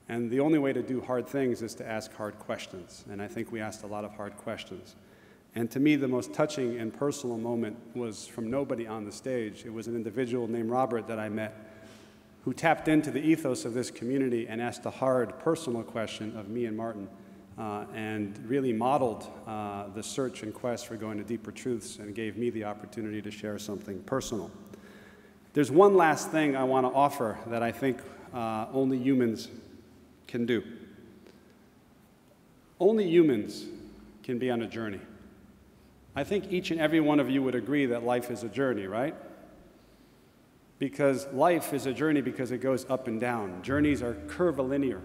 S7: And the only way to do hard things is to ask hard questions. And I think we asked a lot of hard questions. And to me, the most touching and personal moment was from nobody on the stage. It was an individual named Robert that I met who tapped into the ethos of this community and asked a hard, personal question of me and Martin, and really modeled the search and quest for going to deeper truths and gave me the opportunity to share something personal. There's one last thing I want to offer that I think only humans can do. Only humans can be on a journey. I think each and every one of you would agree that life is a journey, right? Because life is a journey because it goes up and down. Journeys are curvilinear.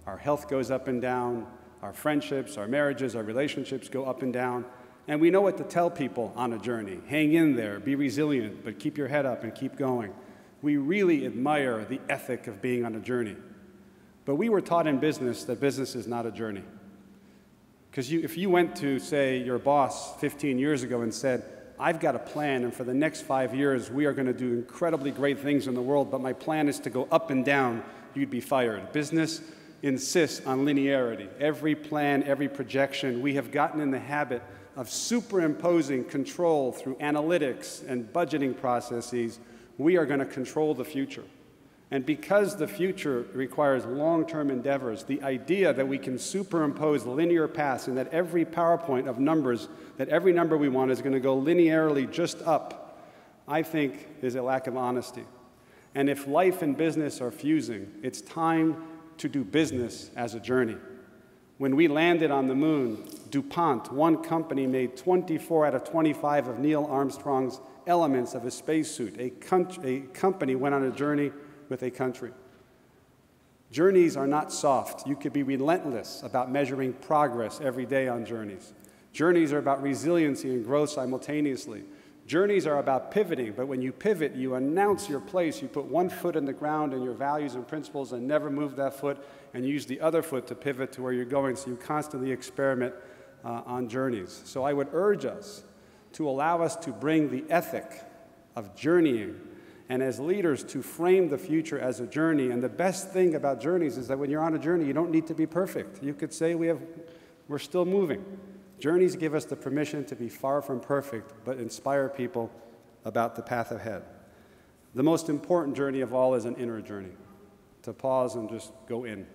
S7: Our health goes up and down. Our friendships, our marriages, our relationships go up and down. And we know what to tell people on a journey. Hang in there, be resilient, but keep your head up and keep going. We really admire the ethic of being on a journey. But we were taught in business that business is not a journey. Because if you went to, say, your boss 15 years ago and said, I've got a plan, and for the next 5 years, we are going to do incredibly great things in the world, but my plan is to go up and down, you'd be fired. Business insists on linearity. Every plan, every projection, we have gotten in the habit of superimposing control through analytics and budgeting processes. We are going to control the future. And because the future requires long-term endeavors, the idea that we can superimpose linear paths and that every PowerPoint of numbers, that every number we want is going to go linearly just up, I think is a lack of honesty. And if life and business are fusing, it's time to do business as a journey. When we landed on the moon, DuPont, one company, made 24 out of 25 of Neil Armstrong's elements of a spacesuit. A company went on a journey with a country. Journeys are not soft. You could be relentless about measuring progress every day on journeys. Journeys are about resiliency and growth simultaneously. Journeys are about pivoting, but when you pivot, you announce your place. You put one foot in the ground and your values and principles and never move that foot, and use the other foot to pivot to where you're going, so you constantly experiment on journeys. So I would urge us to allow us to bring the ethic of journeying and as leaders to frame the future as a journey. And the best thing about journeys is that when you're on a journey, you don't need to be perfect. You could say we're still moving. Journeys give us the permission to be far from perfect, but inspire people about the path ahead. The most important journey of all is an inner journey, to pause and just go in.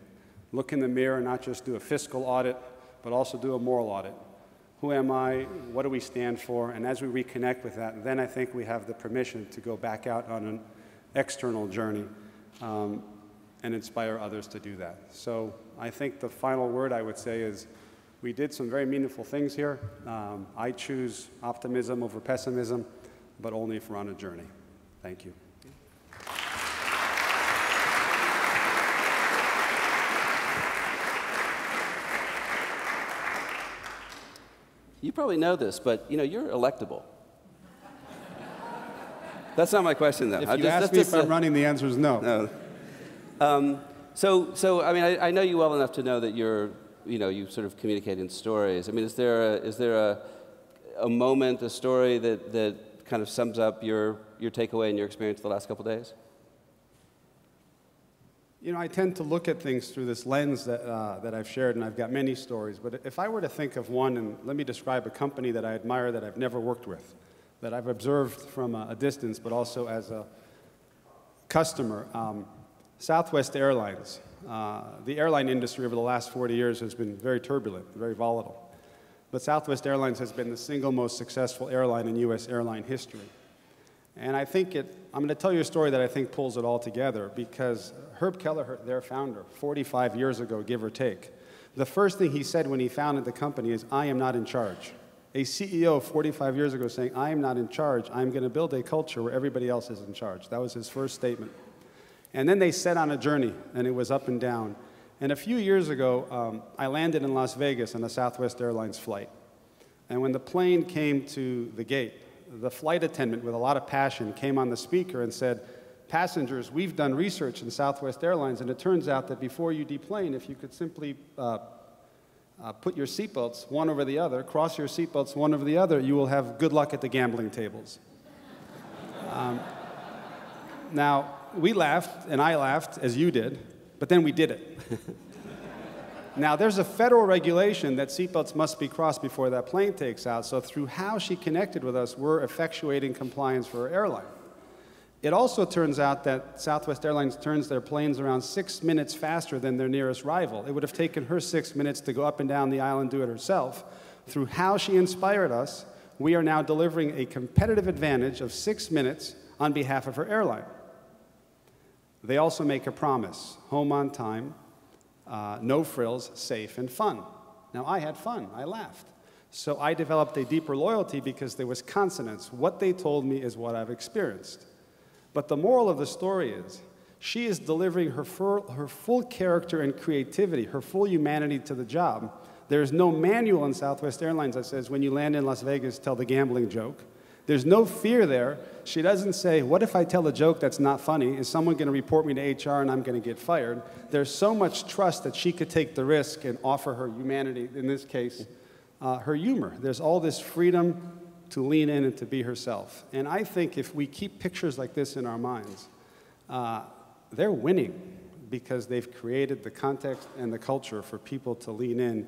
S7: Look in the mirror, not just do a fiscal audit, but also do a moral audit. Who am I? What do we stand for? And as we reconnect with that, then I think we have the permission to go back out on an external journey and inspire others to do that. So I think the final word I would say is we did some very meaningful things here. I choose optimism over pessimism, but only if we're on a journey. Thank you.
S1: You probably know this, but you're electable. That's not my question, though.
S7: If you ask me if I'm running, the answer is no.
S1: So I mean, I know you well enough to know that you sort of communicate in stories. I mean, is there a moment, a story that kind of sums up your takeaway and your experience the last couple of days?
S7: I tend to look at things through this lens that I've shared, and I've got many stories. But if I were to think of one, and let me describe a company that I admire that I've never worked with, that I've observed from a distance, but also as a customer, Southwest Airlines. The airline industry over the last 40 years has been very turbulent, very volatile. But Southwest Airlines has been the single most successful airline in U.S. airline history. And I think I'm going to tell you a story that I think pulls it all together, because Herb Kelleher, their founder, 45 years ago, give or take, the first thing he said when he founded the company is, "I am not in charge." A CEO 45 years ago saying, "I am not in charge, I'm going to build a culture where everybody else is in charge." That was his first statement. And then they set on a journey, and it was up and down. And a few years ago, I landed in Las Vegas on a Southwest Airlines flight. And when the plane came to the gate, the flight attendant, with a lot of passion, came on the speaker and said, "Passengers, we've done research in Southwest Airlines, and it turns out that before you deplane, if you could simply put your seatbelts one over the other, cross your seatbelts one over the other, you will have good luck at the gambling tables." Now, we laughed, and I laughed, as you did, but then we did it. Now, there's a federal regulation that seatbelts must be crossed before that plane takes out, so through how she connected with us, we're effectuating compliance for her airline. It also turns out that Southwest Airlines turns their planes around 6 minutes faster than their nearest rival. It would have taken her 6 minutes to go up and down the aisle and do it herself. Through how she inspired us, we are now delivering a competitive advantage of 6 minutes on behalf of her airline. They also make a promise: home on time, no frills, safe and fun. Now, I had fun. I laughed. So I developed a deeper loyalty because there was consonance. What they told me is what I've experienced. But the moral of the story is, she is delivering her full character and creativity, her full humanity to the job. There's no manual in Southwest Airlines that says, when you land in Las Vegas, tell the gambling joke. There's no fear there. She doesn't say, what if I tell a joke that's not funny? Is someone going to report me to HR and I'm going to get fired? There's so much trust that she could take the risk and offer her humanity, in this case, her humor. There's all this freedom to lean in and to be herself. And I think if we keep pictures like this in our minds, they're winning because they've created the context and the culture for people to lean in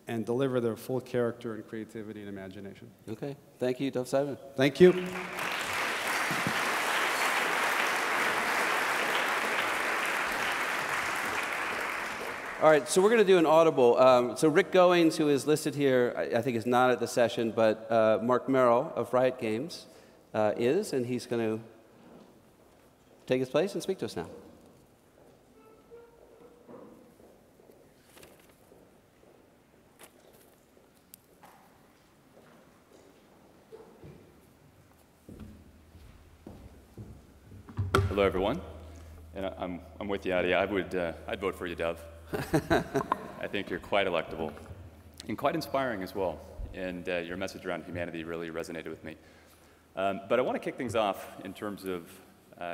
S7: and deliver their full character and creativity and imagination.
S1: Okay. Thank you, Dov Seidman.
S7: Thank you.
S1: All right, so we're going to do an audible. So Rick Goings, who is listed here, I think is not at the session, but Marc Merrill of Riot Games is, and he's going to take his place and speak to us now.
S8: Hello, everyone. And I'm with you, Adi. I'd vote for you, Dov. I think you're quite electable and quite inspiring as well. And your message around humanity really resonated with me. But I want to kick things off in terms of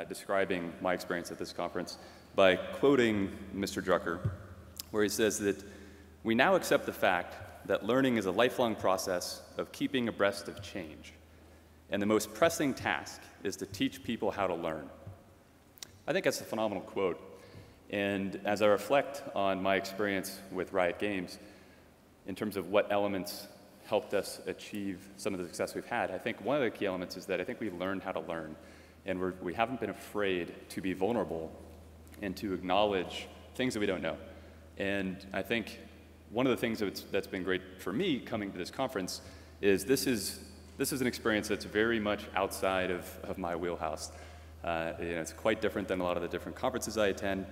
S8: describing my experience at this conference by quoting Mr. Drucker, where he says that we now accept the fact that learning is a lifelong process of keeping abreast of change. and the most pressing task is to teach people how to learn. I think that's a phenomenal quote. And as I reflect on my experience with Riot Games, in terms of what elements helped us achieve some of the success we've had, I think one of the key elements is that I think we've learned how to learn. And we haven't been afraid to be vulnerable and to acknowledge things that we don't know. And I think one of the things that's been great for me coming to this conference is this is an experience that's very much outside of my wheelhouse. It's quite different than a lot of the different conferences I attend.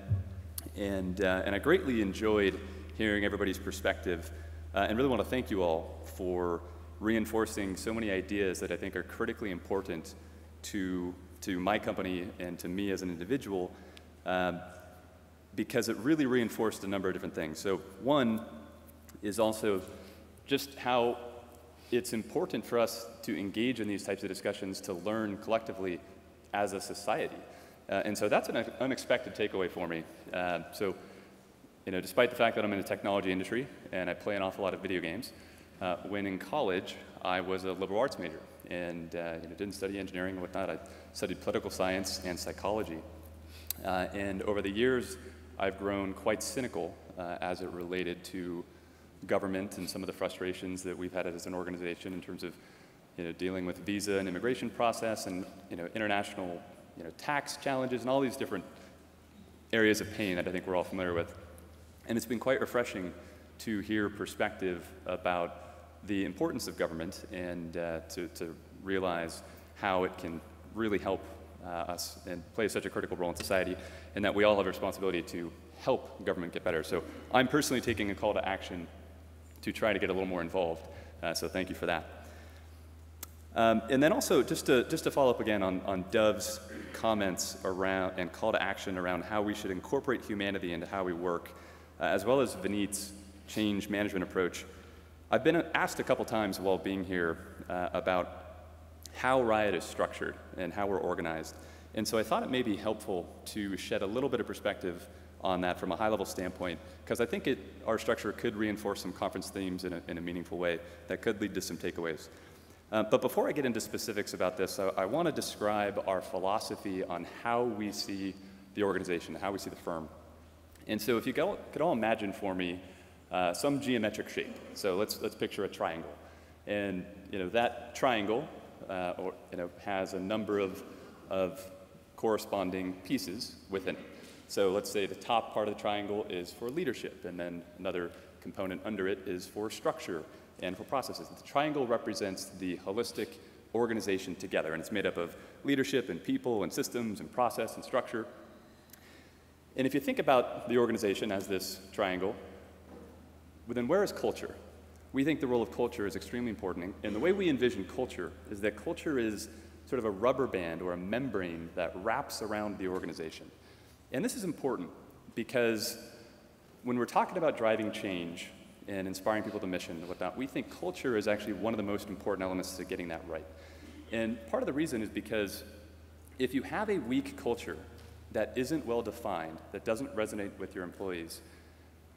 S8: And I greatly enjoyed hearing everybody's perspective, and really want to thank you all for reinforcing so many ideas that I think are critically important to my company and to me as an individual, because it really reinforced a number of different things. So one is also just how it's important for us to engage in these types of discussions to learn collectively as a society. And so that's an unexpected takeaway for me. So, despite the fact that I'm in the technology industry and I play an awful lot of video games, when in college, I was a liberal arts major and didn't study engineering and whatnot. I studied political science and psychology. And over the years, I've grown quite cynical as it related to government and some of the frustrations that we've had as an organization in terms of dealing with visa and immigration process and international tax challenges and all these different areas of pain that I think we're all familiar with. And it's been quite refreshing to hear perspective about the importance of government and to realize how it can really help us and play such a critical role in society, and that we all have a responsibility to help government get better. So I'm personally taking a call to action to try to get a little more involved. So thank you for that. And then also, just to follow up again on Dov's comments around and call to action around how we should incorporate humanity into how we work, as well as Vineet's change management approach. I've been asked a couple times while being here about how Riot is structured and how we're organized. And so I thought it may be helpful to shed a little bit of perspective on that from a high-level standpoint, because I think our structure could reinforce some conference themes in a meaningful way that could lead to some takeaways. But before I get into specifics about this, I want to describe our philosophy on how we see the organization, how we see the firm. And so if you could all imagine for me some geometric shape. So let's picture a triangle. And that triangle has a number of corresponding pieces within it. So let's say the top part of the triangle is for leadership, and then another component under it is for structure and for processes. The triangle represents the holistic organization together, and it's made up of leadership and people and systems and process and structure. And if you think about the organization as this triangle, then where is culture? We think the role of culture is extremely important, and the way we envision culture is that culture is sort of a rubber band or a membrane that wraps around the organization. And this is important because when we're talking about driving change and inspiring people to mission and whatnot, we think culture is actually one of the most important elements to getting that right. And part of the reason is because if you have a weak culture that isn't well defined, that doesn't resonate with your employees,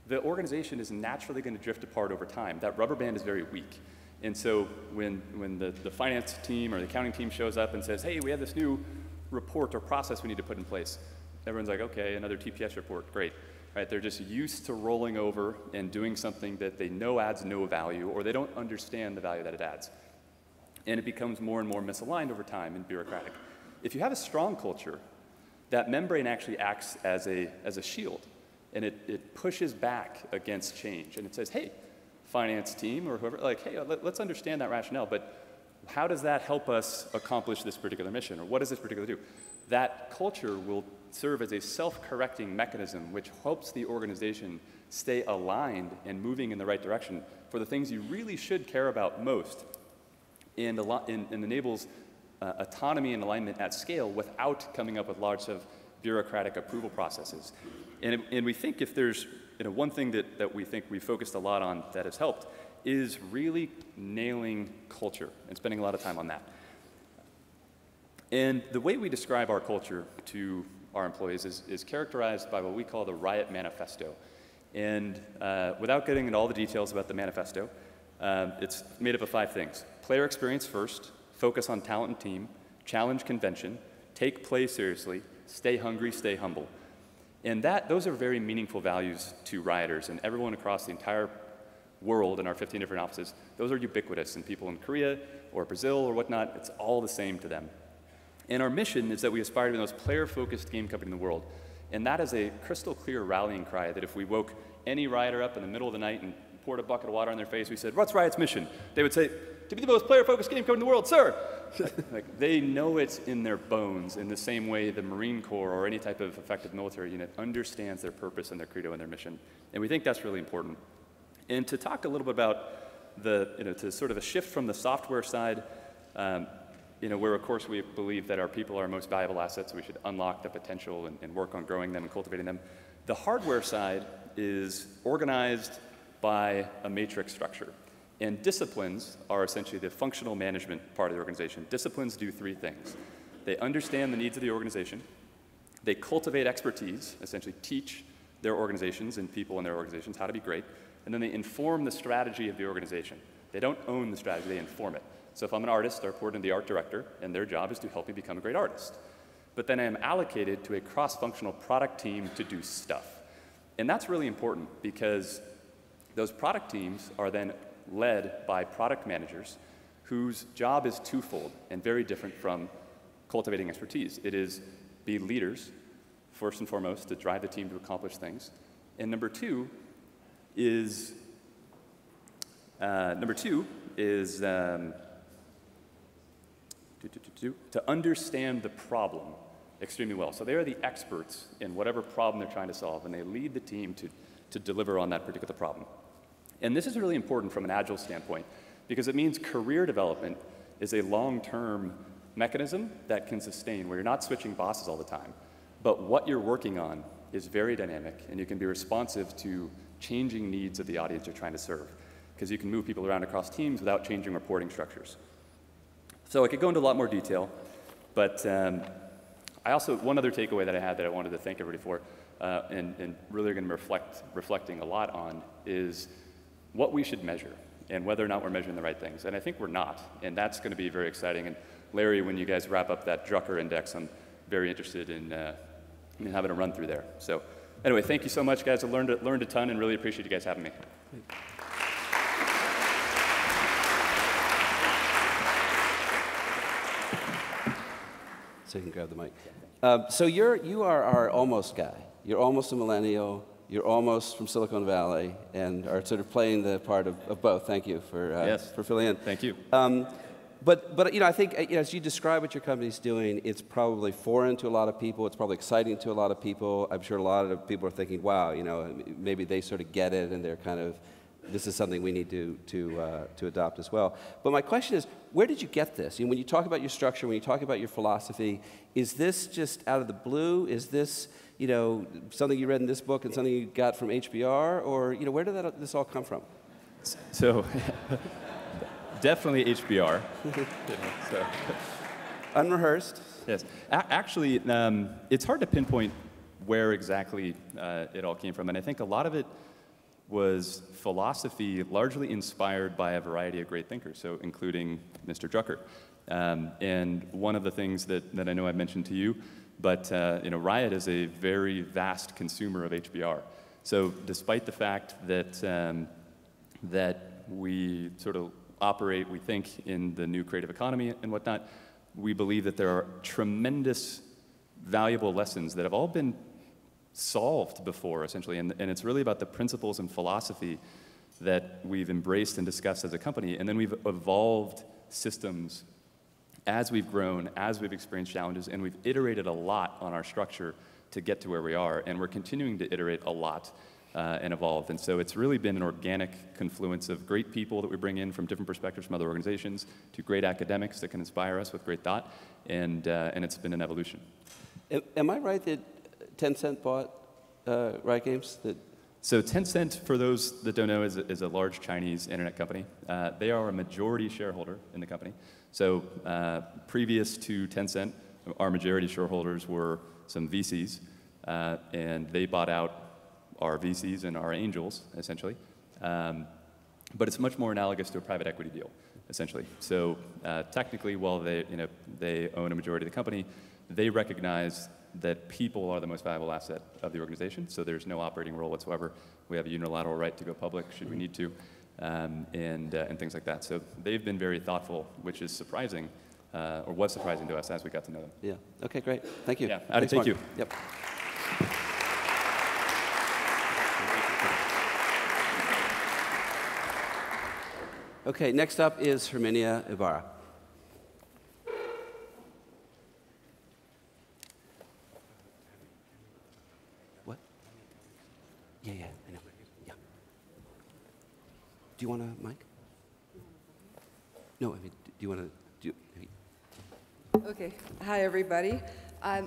S8: the organization is naturally going to drift apart over time. That rubber band is very weak. And so when the finance team or the accounting team shows up and says, hey, we have this new report or process we need to put in place, everyone's like, okay, another TPS report, great. Right? They're just used to rolling over and doing something that they know adds no value, or they don't understand the value that it adds. And it becomes more and more misaligned over time and bureaucratic. If you have a strong culture, that membrane actually acts as a shield, and it pushes back against change. And it says, hey, finance team or whoever, like, hey, let's understand that rationale, but how does that help us accomplish this particular mission, or what does this particularly do? That culture will serve as a self-correcting mechanism which helps the organization stay aligned and moving in the right direction for the things you really should care about most, and enables autonomy and alignment at scale without coming up with large bureaucratic approval processes. And we think if there's one thing that we think we focused a lot on that has helped is really nailing culture and spending a lot of time on that. And the way we describe our culture to our employees is characterized by what we call the Riot Manifesto. And without getting into all the details about the manifesto, it's made up of 5 things. Player experience first, focus on talent and team, challenge convention, take play seriously, stay hungry, stay humble. And those are very meaningful values to rioters, and everyone across the entire world in our 15 different offices, those are ubiquitous, and people in Korea or Brazil or whatnot, it's all the same to them. And our mission is that we aspire to be the most player-focused game company in the world. And that is a crystal clear rallying cry that if we woke any rioter up in the middle of the night and poured a bucket of water on their face, we said, "What's Riot's mission?" They would say, "To be the most player-focused game company in the world, sir." Like, they know it's in their bones in the same way the Marine Corps or any type of effective military unit understands their purpose and their credo and their mission. And we think that's really important. And to talk a little bit about to sort of a shift from the software side, where of course we believe that our people are our most valuable assets, we should unlock the potential and work on growing them and cultivating them. The hardware side is organized by a matrix structure. And disciplines are essentially the functional management part of the organization. Disciplines do three things. They understand the needs of the organization. They cultivate expertise, essentially teach their organizations and people in their organizations how to be great. And then they inform the strategy of the organization. They don't own the strategy, they inform it. So if I'm an artist, I report to the art director, and their job is to help me become a great artist. But then I am allocated to a cross-functional product team to do stuff. And that's really important because those product teams are then led by product managers whose job is twofold and very different from cultivating expertise. It is be leaders, first and foremost, to drive the team to accomplish things. And number two is to understand the problem extremely well. So they are the experts in whatever problem they're trying to solve, and they lead the team to deliver on that particular problem. And this is really important from an Agile standpoint, because it means career development is a long-term mechanism that can sustain, where you're not switching bosses all the time, but what you're working on is very dynamic, and you can be responsive to changing needs of the audience you're trying to serve, because you can move people around across teams without changing reporting structures. So I could go into a lot more detail, but one other takeaway that I had that I wanted to thank everybody for, and really going to be reflecting a lot on, is what we should measure and whether or not we're measuring the right things. And I think we're not, and that's going to be very exciting. And Larry, when you guys wrap up that Drucker index, I'm very interested in having a run through there. So anyway, thank you so much, guys. I learned a ton and really appreciate you guys having me.
S1: So you can grab the mic. So you are our almost guy. You're almost a millennial. You're almost from Silicon Valley, and are sort of playing the part of both. Thank you for filling in.
S8: Thank you.
S1: But I think as you describe what your company's doing, it's probably foreign to a lot of people. It's probably exciting to a lot of people. I'm sure a lot of people are thinking, wow, maybe they sort of get it, and they're kind of, this is something we need to adopt as well. But my question is, where did you get this? When you talk about your structure, when you talk about your philosophy, is this just out of the blue? Is this something you read in this book and something you got from HBR, or where did this all come from?
S8: So, definitely HBR.
S1: Unrehearsed.
S8: Yes, actually, it's hard to pinpoint where exactly it all came from, and I think a lot of it was philosophy largely inspired by a variety of great thinkers, so including Mr. Drucker. And one of the things that I know I've mentioned to you, but Riot is a very vast consumer of HBR. So despite the fact that we sort of operate, we think, in the new creative economy and whatnot, we believe that there are tremendous valuable lessons that have all been solved before, essentially, and it's really about the principles and philosophy that we've embraced and discussed as a company, and then we've evolved systems as we've grown, as we've experienced challenges, and we've iterated a lot on our structure to get to where we are, and we're continuing to iterate a lot and evolve. And so it's really been an organic confluence of great people that we bring in from different perspectives from other organizations to great academics that can inspire us with great thought, and it's been an evolution.
S1: Am I right that Tencent bought Riot Games?
S8: So Tencent, for those that don't know, is a large Chinese internet company. They are a majority shareholder in the company. So previous to Tencent, our majority shareholders were some VCs, and they bought out our VCs and our angels, essentially. But it's much more analogous to a private equity deal. essentially. So technically, while they own a majority of the company, they recognize that people are the most valuable asset of the organization, so there's no operating role whatsoever. We have a unilateral right to go public should we need to, and things like that. So they've been very thoughtful, which is surprising, or was surprising to us as we got to know them.
S1: Yeah. Okay, great. Thank you.
S8: Yeah, Adi, thank you.
S1: Yep. Okay, next up is Herminia Ibarra. What? Yeah, I know. Yeah. Do you want a mic? No, I mean, do you want to do?
S9: Okay. Hi, everybody. I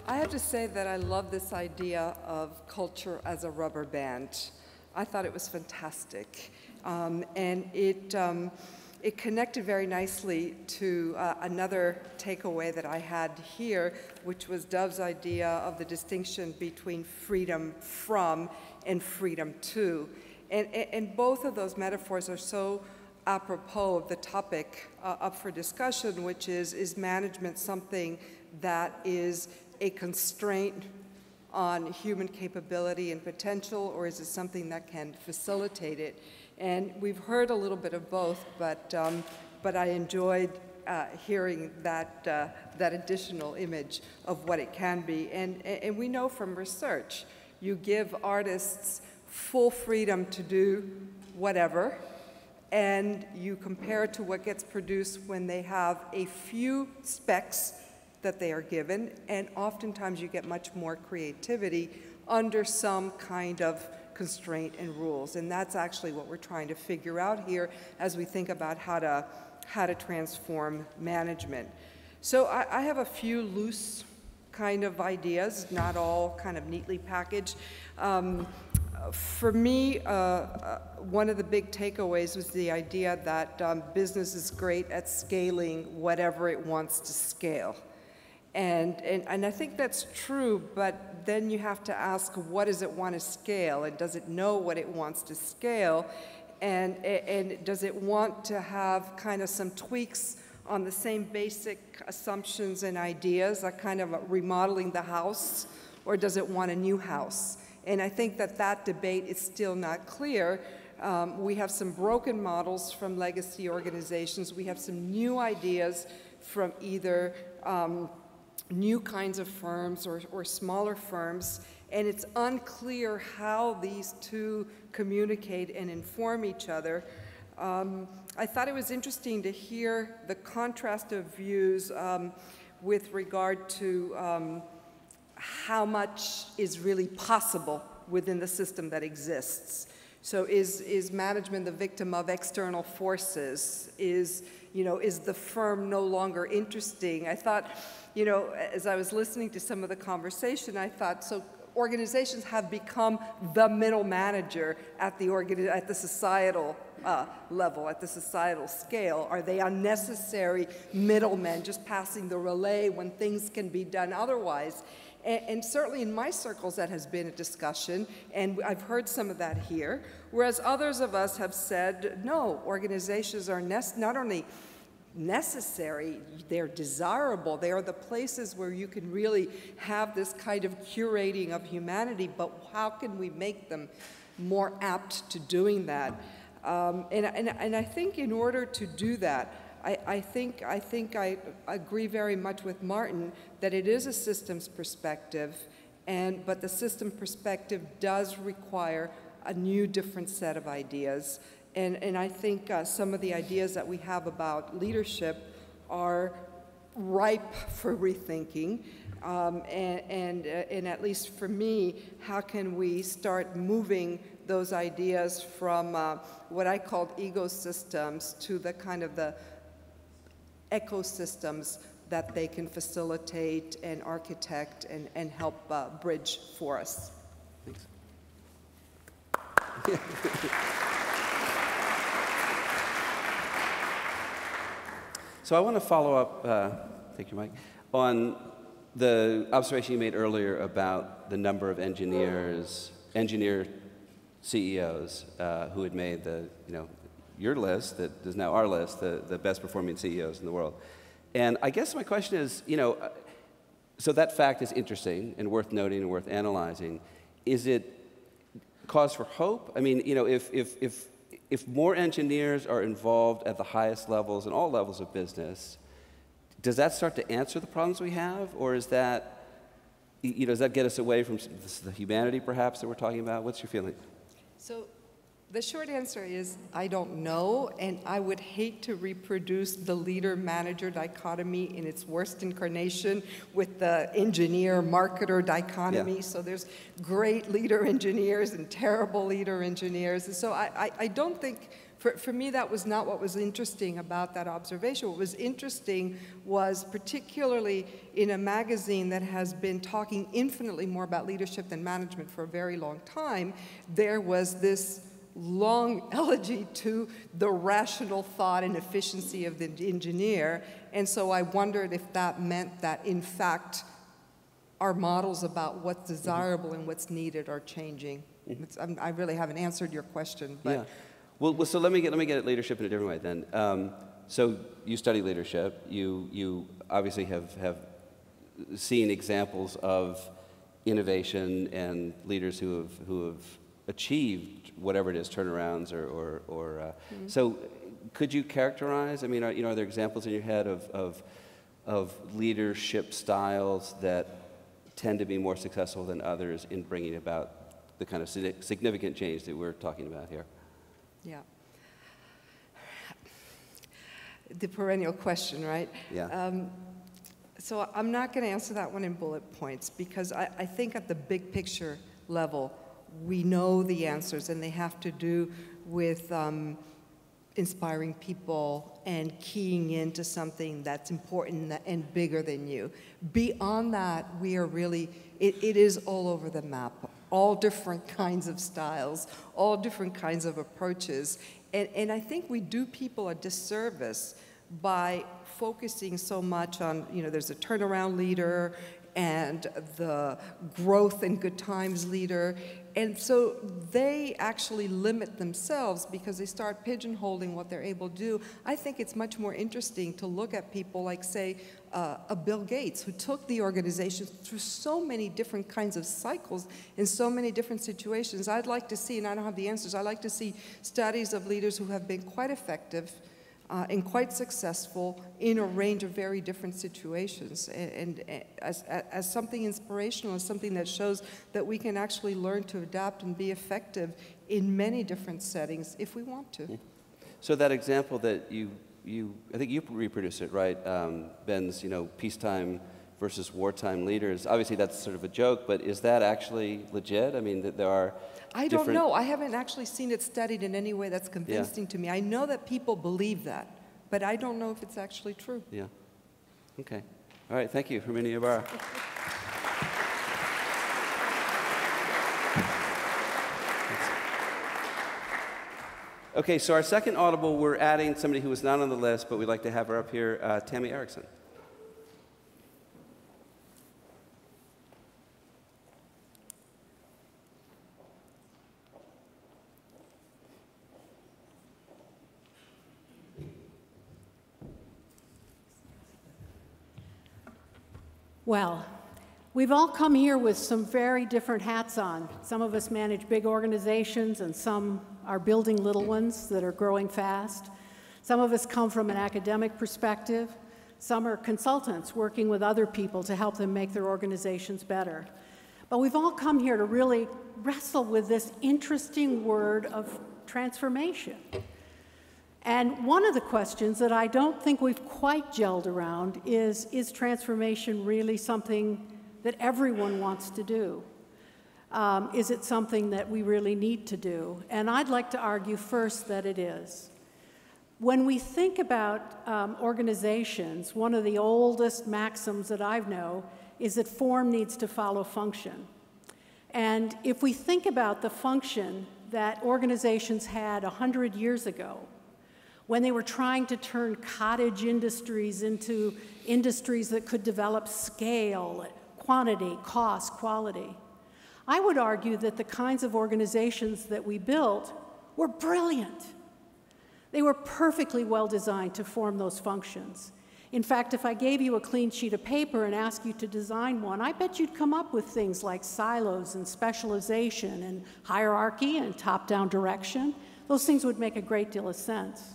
S9: have to say that I love this idea of culture as a rubber band. I thought it was fantastic. And it connected very nicely to another takeaway that I had here, which was Dov's idea of the distinction between freedom from and freedom to. And both of those metaphors are so apropos of the topic up for discussion, which is management something that is a constraint on human capability and potential, or is it something that can facilitate it? And we've heard a little bit of both, but I enjoyed hearing that additional image of what it can be. And we know from research, you give artists full freedom to do whatever, and you compare it to what gets produced when they have a few specs that they are given, and oftentimes you get much more creativity under some kind of constraint and rules. And that's actually what we're trying to figure out here as we think about how to transform management. So I have a few loose kind of ideas, not all kind of neatly packaged. For me, one of the big takeaways was the idea that business is great at scaling whatever it wants to scale. And I think that's true, but then you have to ask, what does it want to scale? And does it know what it wants to scale? And does it want to have kind of some tweaks on the same basic assumptions and ideas, like kind of remodeling the house, or does it want a new house? And I think that debate is still not clear. We have some broken models from legacy organizations. We have some new ideas from either new kinds of firms or smaller firms, and it's unclear how these two communicate and inform each other. I thought it was interesting to hear the contrast of views with regard to how much is really possible within the system that exists. So is management the victim of external forces? Is the firm no longer interesting? I thought, as I was listening to some of the conversation, I thought, so organizations have become the middle manager at the societal level, at the societal scale. Are they unnecessary middlemen just passing the relay when things can be done otherwise? And certainly in my circles that has been a discussion, and I've heard some of that here, whereas others of us have said, no, organizations are not only necessary, they're desirable. They are the places where you can really have this kind of curating of humanity, but how can we make them more apt to doing that? And I think in order to do that, I think I agree very much with Martin that it is a systems perspective, but the system perspective does require a new, different set of ideas. And I think some of the ideas that we have about leadership are ripe for rethinking. And at least for me, how can we start moving those ideas from what I called ecosystems to the kind of the ecosystems that they can facilitate and architect and help bridge for us.
S1: Thanks. So I want to follow up, take your mic, on the observation you made earlier about the number of engineer CEOs who had made the your list, that is now our list, the best performing CEOs in the world. And I guess my question is, so that fact is interesting and worth noting and worth analyzing. Is it cause for hope? I mean, if more engineers are involved at the highest levels and all levels of business, does that start to answer the problems we have, or is that, does that get us away from the humanity, perhaps, that we're talking about? What's your feeling?
S9: So the short answer is I don't know, and I would hate to reproduce the leader-manager dichotomy in its worst incarnation with the engineer-marketer dichotomy. Yeah. So there's great leader engineers and terrible leader engineers. And so I don't think, for me, that was not what was interesting about that observation. What was interesting was, particularly in a magazine that has been talking infinitely more about leadership than management for a very long time, there was this long elegy to the rational thought and efficiency of the engineer. And so I wondered if that meant that, in fact, our models about what's desirable and what's needed are changing. I really haven't answered your question, but...
S1: Yeah. Well, so let me get at leadership in a different way then. So you study leadership. You obviously have seen examples of innovation and leaders who have achieved whatever it is, turnarounds or so could you characterize, I mean, are there examples in your head of leadership styles that tend to be more successful than others in bringing about the kind of significant change that we're talking about here?
S9: Yeah. The perennial question, right?
S1: Yeah.
S9: So I'm not going to answer that one in bullet points, because I think at the big picture level, we know the answers, and they have to do with inspiring people and keying into something that's important and bigger than you. Beyond that, we are really, it is all over the map. All different kinds of styles, all different kinds of approaches. And I think we do people a disservice by focusing so much on, there's a turnaround leader and the growth and good times leader. And so they actually limit themselves because they start pigeonholing what they're able to do. I think it's much more interesting to look at people like, say, a Bill Gates, who took the organization through so many different kinds of cycles in so many different situations. I'd like to see, and I don't have the answers, I'd like to see studies of leaders who have been quite effective and quite successful in a range of very different situations, and as something inspirational, as something that shows that we can actually learn to adapt and be effective in many different settings if we want to.
S1: So that example that I think you reproduced it, right? Ben's, peacetime versus wartime leaders. Obviously, that's sort of a joke, but is that actually legit? I mean, that there are
S9: I don't know. I haven't actually seen it studied in any way that's convincing to me. I know that people believe that, but I don't know if it's actually true.
S1: Yeah. Okay. All right. Thank you, Herminia Ibarra. Okay, so our second audible, we're adding somebody who was not on the list, but we'd like to have her up here, Tammy Erickson.
S10: Well, we've all come here with some very different hats on. Some of us manage big organizations, and some are building little ones that are growing fast. Some of us come from an academic perspective. Some are consultants working with other people to help them make their organizations better. But we've all come here to really wrestle with this interesting word of transformation. And one of the questions that I don't think we've quite gelled around is transformation really something that everyone wants to do? Is it something that we really need to do? And I'd like to argue first that it is. When we think about organizations, one of the oldest maxims that I know is that form needs to follow function. And if we think about the function that organizations had 100 years ago, when they were trying to turn cottage industries into industries that could develop scale, quantity, cost, quality, I would argue that the kinds of organizations that we built were brilliant. They were perfectly well designed to form those functions. In fact, if I gave you a clean sheet of paper and asked you to design one, I bet you'd come up with things like silos and specialization and hierarchy and top-down direction. Those things would make a great deal of sense.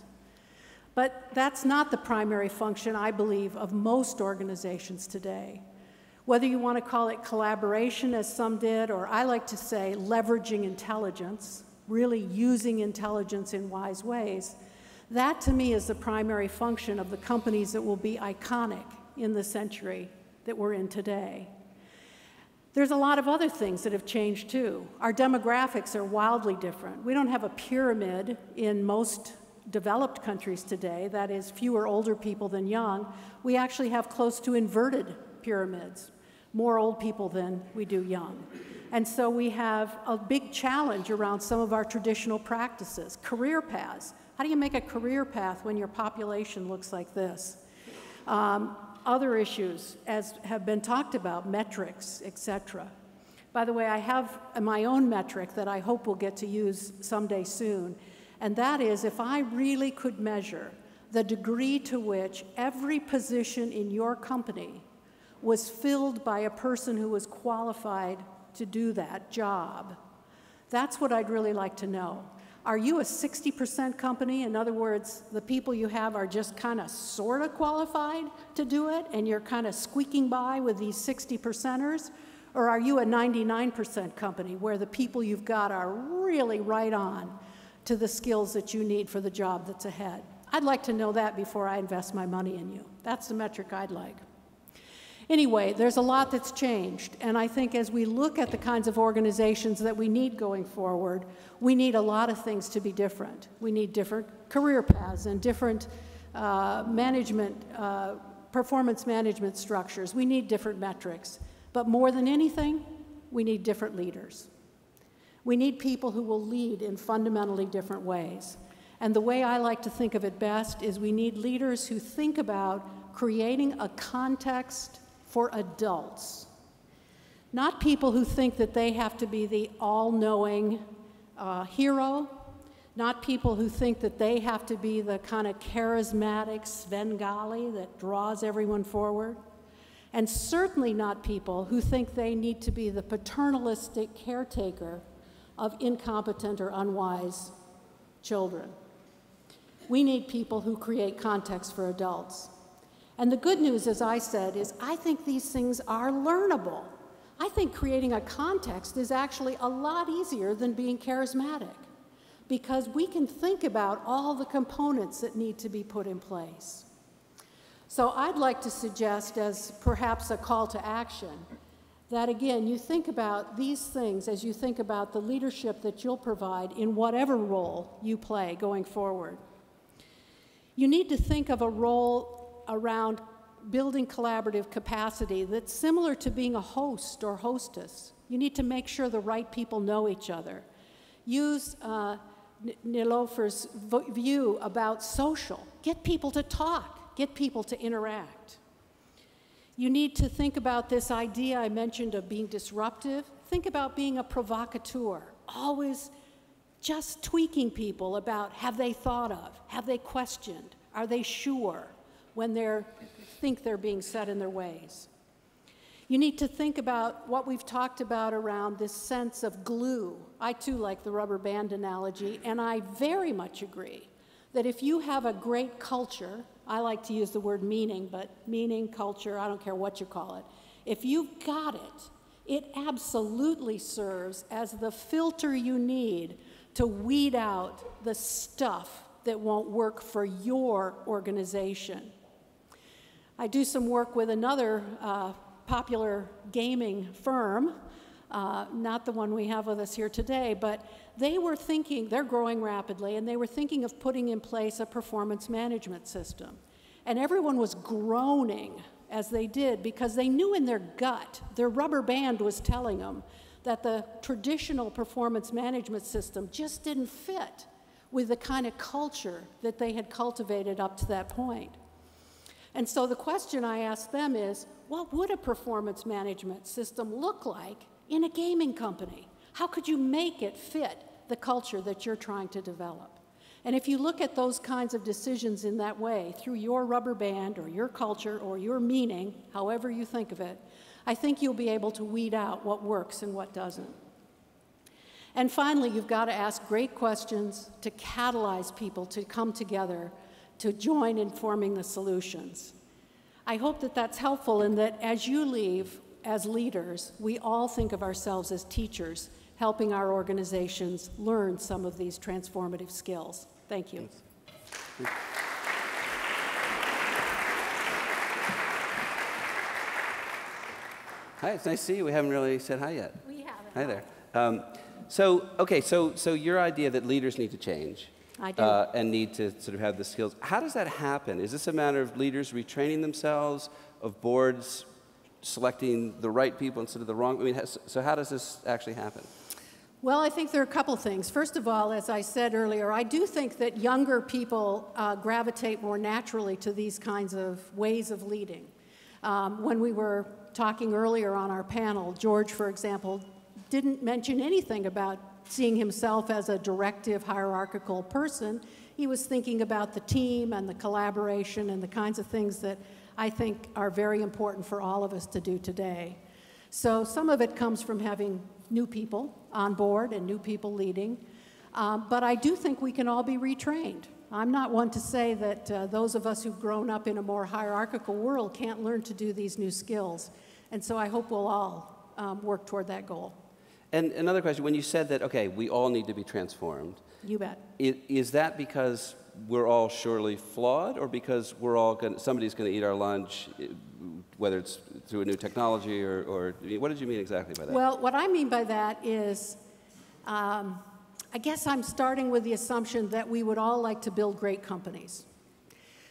S10: But that's not the primary function, I believe, of most organizations today. Whether you want to call it collaboration, as some did, or I like to say leveraging intelligence, really using intelligence in wise ways, that to me is the primary function of the companies that will be iconic in the century that we're in today. There's a lot of other things that have changed too. Our demographics are wildly different. We don't have a pyramid in most developed countries today, that is fewer older people than young. We actually have close to inverted pyramids, more old people than we do young. And so we have a big challenge around some of our traditional practices. Career paths. How do you make a career path when your population looks like this? Other issues, as have been talked about, metrics, et cetera. By the way, I have my own metric that I hope we'll get to use someday soon, and that is if I really could measure the degree to which every position in your company was filled by a person who was qualified to do that job, that's what I'd really like to know. Are you a 60% company? In other words, the people you have are just kind of sort of qualified to do it, and you're kind of squeaking by with these 60%ers? Or are you a 99% company where the people you've got are really right on to the skills that you need for the job that's ahead? I'd like to know that before I invest my money in you. That's the metric I'd like. Anyway, there's a lot that's changed, and I think as we look at the kinds of organizations that we need going forward, we need a lot of things to be different. We need different career paths and different performance management structures. We need different metrics. But more than anything, we need different leaders. We need people who will lead in fundamentally different ways. And the way I like to think of it best is we need leaders who think about creating a context for adults, not people who think that they have to be the all-knowing hero, not people who think that they have to be the kind of charismatic Svengali that draws everyone forward, and certainly not people who think they need to be the paternalistic caretaker of incompetent or unwise children. We need people who create context for adults. And the good news, as I said, is I think these things are learnable. I think creating a context is actually a lot easier than being charismatic, because we can think about all the components that need to be put in place. So I'd like to suggest, as perhaps a call to action, that again, you think about these things as you think about the leadership that you'll provide in whatever role you play going forward. You need to think of a role around building collaborative capacity that's similar to being a host or hostess. You need to make sure the right people know each other. Use Nilofer's view about social. Get people to talk. Get people to interact. You need to think about this idea I mentioned of being disruptive. Think about being a provocateur. Always just tweaking people about have they thought of, have they questioned, are they sure when they think they're being set in their ways. You need to think about what we've talked about around this sense of glue. I too like the rubber band analogy, and I very much agree that if you have a great culture, I like to use the word meaning, but meaning, culture, I don't care what you call it. If you've got it, it absolutely serves as the filter you need to weed out the stuff that won't work for your organization. I do some work with another popular gaming firm, not the one we have with us here today, but they were thinking, they're growing rapidly, and they were thinking of putting in place a performance management system. And everyone was groaning as they did because they knew in their gut, their rubber band was telling them that the traditional performance management system just didn't fit with the kind of culture that they had cultivated up to that point. And so the question I asked them is, what would a performance management system look like in a gaming company? How could you make it fit the culture that you're trying to develop? And if you look at those kinds of decisions in that way, through your rubber band or your culture or your meaning, however you think of it, I think you'll be able to weed out what works and what doesn't. And finally, you've got to ask great questions to catalyze people to come together, to join in forming the solutions. I hope that that's helpful and that as you leave as leaders, we all think of ourselves as teachers, helping our organizations learn some of these transformative skills. Thank you.
S1: Hi, it's nice to see you. We haven't really said hi yet.
S10: We haven't.
S1: Hi there. So your idea that leaders need to change.
S10: I do.
S1: And need to sort of have the skills. How does that happen? Is this a matter of leaders retraining themselves, of boards selecting the right people instead of the wrong? I mean, so how does this actually happen?
S10: Well, I think there are a couple things. First of all, as I said earlier, I do think that younger people gravitate more naturally to these kinds of ways of leading. When we were talking earlier on our panel, George, for example, didn't mention anything about seeing himself as a directive, hierarchical person. He was thinking about the team and the collaboration and the kinds of things that I think are very important for all of us to do today. So some of it comes from having new people on board and new people leading. But I do think we can all be retrained. I'm not one to say that those of us who've grown up in a more hierarchical world can't learn to do these new skills. And so I hope we'll all work toward that goal.
S1: And another question, when you said that, okay, we all need to be transformed.
S10: You bet.
S1: Is that because we're all surely flawed, or because we're all somebody's going to eat our lunch, whether it's through a new technology, or what did you mean exactly by that?
S10: Well, what I mean by that is, I guess I'm starting with the assumption that we would all like to build great companies.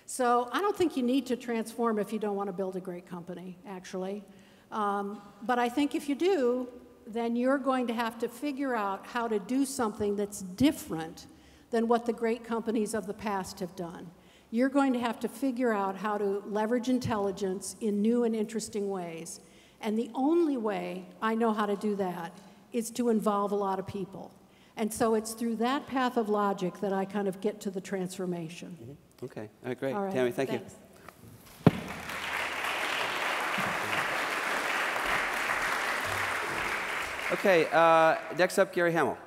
S10: So I don't think you need to transform if you don't want to build a great company, actually. But I think if you do, then you're going to have to figure out how to do something that's different than what the great companies of the past have done. You're going to have to figure out how to leverage intelligence in new and interesting ways. And the only way I know how to do that is to involve a lot of people. And so it's through that path of logic that I kind of get to the transformation.
S1: Mm-hmm. Okay, all right, great.
S10: All right.
S1: Tammy, thank
S10: Thanks.
S1: you. Okay, next up, Gary Hamel.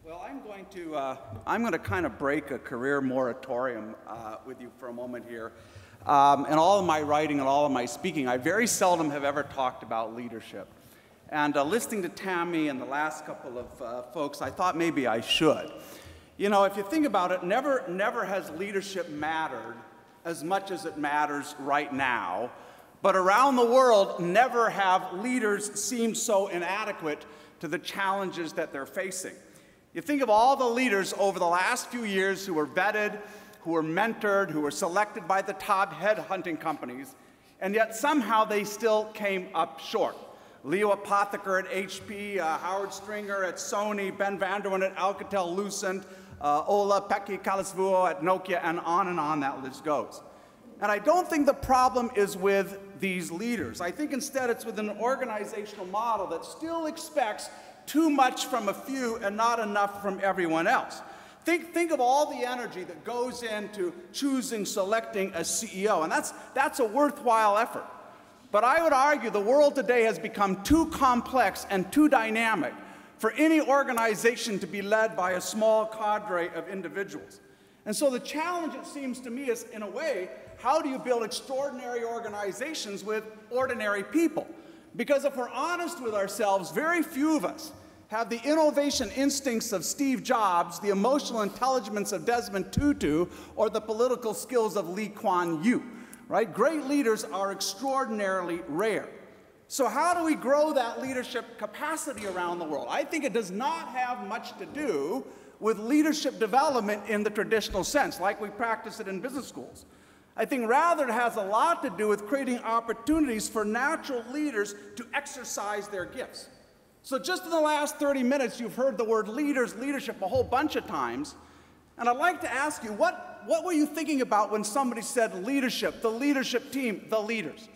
S11: Well, I'm going to kind of break a career moratorium with you for a moment here. In all of my writing and all of my speaking, I very seldom have ever talked about leadership. And listening to Tammy and the last couple of folks, I thought maybe I should. You know, if you think about it, never has leadership mattered as much as it matters right now. But around the world, never have leaders seemed so inadequate to the challenges that they're facing. You think of all the leaders over the last few years who were vetted, who were mentored, who were selected by the top headhunting companies, and yet somehow they still came up short. Leo Apotheker at HP, Howard Stringer at Sony, Ben Vanderwen at Alcatel-Lucent, Ola-Pekka Kallasvuo at Nokia, and on that list goes. And I don't think the problem is with these leaders. I think instead it's with an organizational model that still expects too much from a few and not enough from everyone else. Think of all the energy that goes into choosing, selecting a CEO, and that's a worthwhile effort. But I would argue the world today has become too complex and too dynamic for any organization to be led by a small cadre of individuals. And so the challenge, it seems to me, is, in a way, how do you build extraordinary organizations with ordinary people? Because if we're honest with ourselves, very few of us have the innovation instincts of Steve Jobs, the emotional intelligence of Desmond Tutu, or the political skills of Lee Kuan Yew. Right? Great leaders are extraordinarily rare. So how do we grow that leadership capacity around the world? I think it does not have much to do with leadership development in the traditional sense, like we practice it in business schools. I think rather it has a lot to do with creating opportunities for natural leaders to exercise their gifts. So just in the last 30 minutes, you've heard the word leaders, leadership a whole bunch of times. And I'd like to ask you, what were you thinking about when somebody said leadership, the leadership team, the leaders?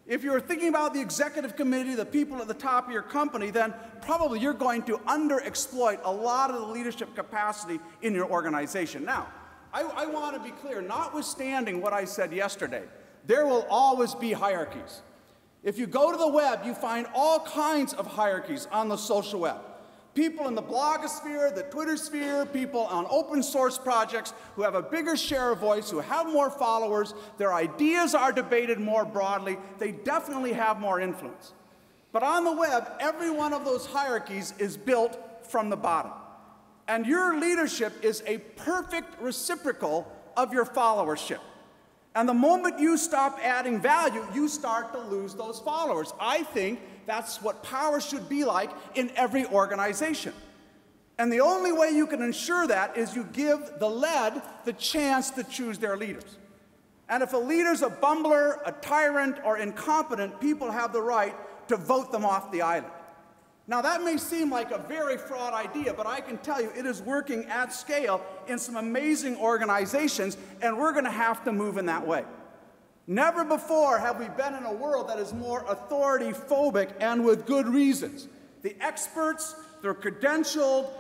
S11: If you're thinking about the executive committee, the people at the top of your company, then probably you're going to underexploit a lot of the leadership capacity in your organization. Now, I want to be clear, notwithstanding what I said yesterday, there will always be hierarchies. If you go to the web, you find all kinds of hierarchies on the social web. People in the blogosphere, the Twitter sphere, people on open source projects who have a bigger share of voice, who have more followers, their ideas are debated more broadly, they definitely have more influence. But on the web, every one of those hierarchies is built from the bottom. And your leadership is a perfect reciprocal of your followership. And the moment you stop adding value, you start to lose those followers. I think that's what power should be like in every organization. And the only way you can ensure that is you give the led the chance to choose their leaders. And if a leader's a bumbler, a tyrant, or incompetent, people have the right to vote them off the island. Now, that may seem like a very fraught idea, but I can tell you it is working at scale in some amazing organizations, and we're going to have to move in that way. Never before have we been in a world that is more authority-phobic, and with good reasons. The experts, they're credentialed,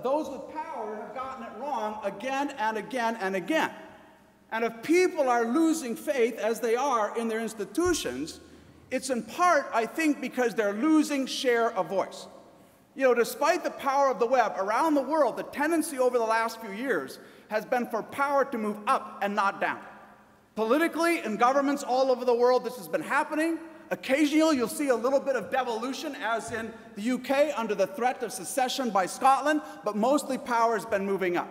S11: those with power have gotten it wrong again and again and again. And if people are losing faith, as they are in their institutions, it's in part, I think, because they're losing share of voice. You know, despite the power of the web, around the world, the tendency over the last few years has been for power to move up and not down. Politically, in governments all over the world, this has been happening. Occasionally, you'll see a little bit of devolution, as in the UK under the threat of secession by Scotland, but mostly power has been moving up.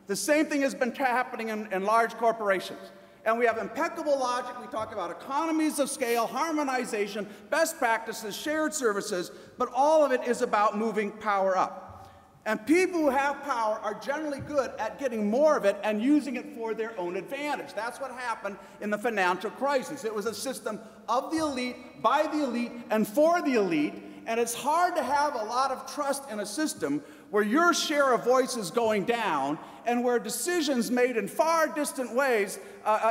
S11: The same thing has been happening in large corporations. And we have impeccable logic. We talk about economies of scale, harmonization, best practices, shared services, but all of it is about moving power up. And people who have power are generally good at getting more of it and using it for their own advantage. That's what happened in the financial crisis. It was a system of the elite, by the elite, and for the elite. And it's hard to have a lot of trust in a system where your share of voice is going down and where decisions made in far distant ways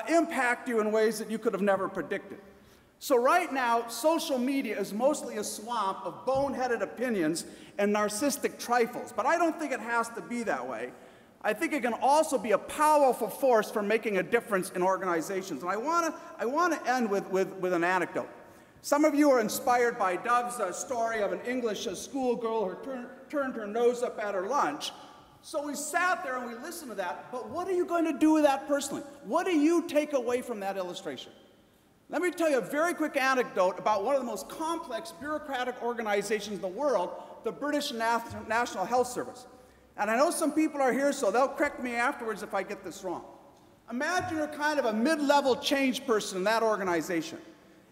S11: impact you in ways that you could have never predicted. So right now, social media is mostly a swamp of boneheaded opinions and narcissistic trifles. But I don't think it has to be that way. I think it can also be a powerful force for making a difference in organizations. And I want to end with an anecdote. Some of you are inspired by Dov's story of an English schoolgirl who turned her nose up at her lunch. So we sat there and we listened to that, but what are you going to do with that personally? What do you take away from that illustration? Let me tell you a very quick anecdote about one of the most complex bureaucratic organizations in the world, the British National Health Service. And I know some people are here, so they'll correct me afterwards if I get this wrong. Imagine you're kind of a mid-level change person in that organization.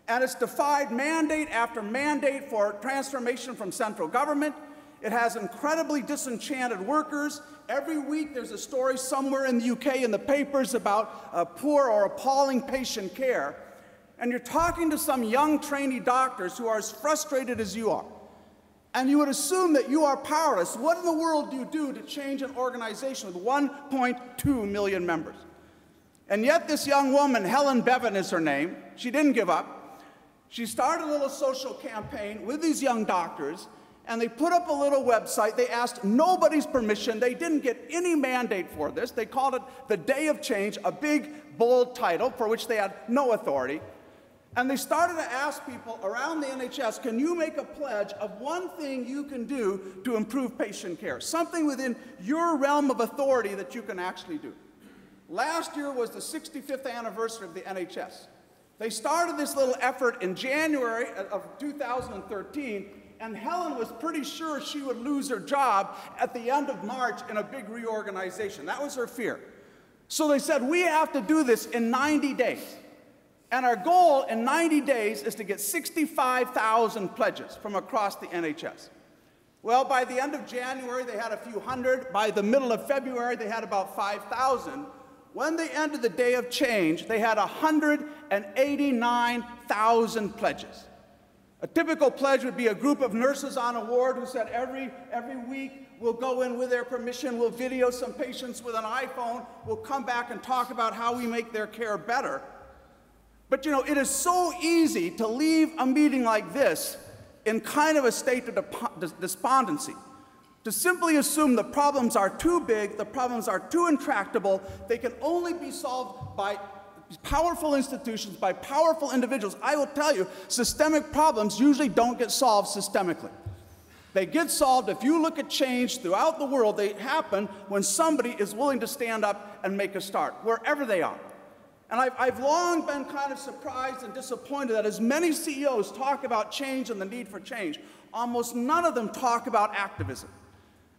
S11: And it's defied mandate after mandate for transformation from central government. It has incredibly disenchanted workers. Every week there's a story somewhere in the UK in the papers about poor or appalling patient care. And you're talking to some young trainee doctors who are as frustrated as you are. And you would assume that you are powerless. What in the world do you do to change an organization with 1.2 million members? And yet this young woman, Helen Bevan is her name, she didn't give up. She started a little social campaign with these young doctors, and they put up a little website. They asked nobody's permission. They didn't get any mandate for this. They called it the Day of Change, a big, bold title for which they had no authority. And they started to ask people around the NHS, can you make a pledge of one thing you can do to improve patient care? Something within your realm of authority that you can actually do. Last year was the 65th anniversary of the NHS. They started this little effort in January of 2013, and Helen was pretty sure she would lose her job at the end of March in a big reorganization. That was her fear. So they said, we have to do this in 90 days. And our goal in 90 days is to get 65,000 pledges from across the NHS. Well, by the end of January, they had a few hundred. By the middle of February, they had about 5,000. When they ended the Day of Change, they had 189,000 pledges. A typical pledge would be a group of nurses on a ward who said every week we'll go in with their permission, we'll video some patients with an iPhone, we'll come back and talk about how we make their care better. But you know, it is so easy to leave a meeting like this in kind of a state of despondency, to simply assume the problems are too big, the problems are too intractable, they can only be solved by powerful institutions, by powerful individuals. I will tell you, systemic problems usually don't get solved systemically. They get solved, if you look at change throughout the world, they happen when somebody is willing to stand up and make a start, wherever they are. And I've long been kind of surprised and disappointed that as many CEOs talk about change and the need for change, almost none of them talk about activism.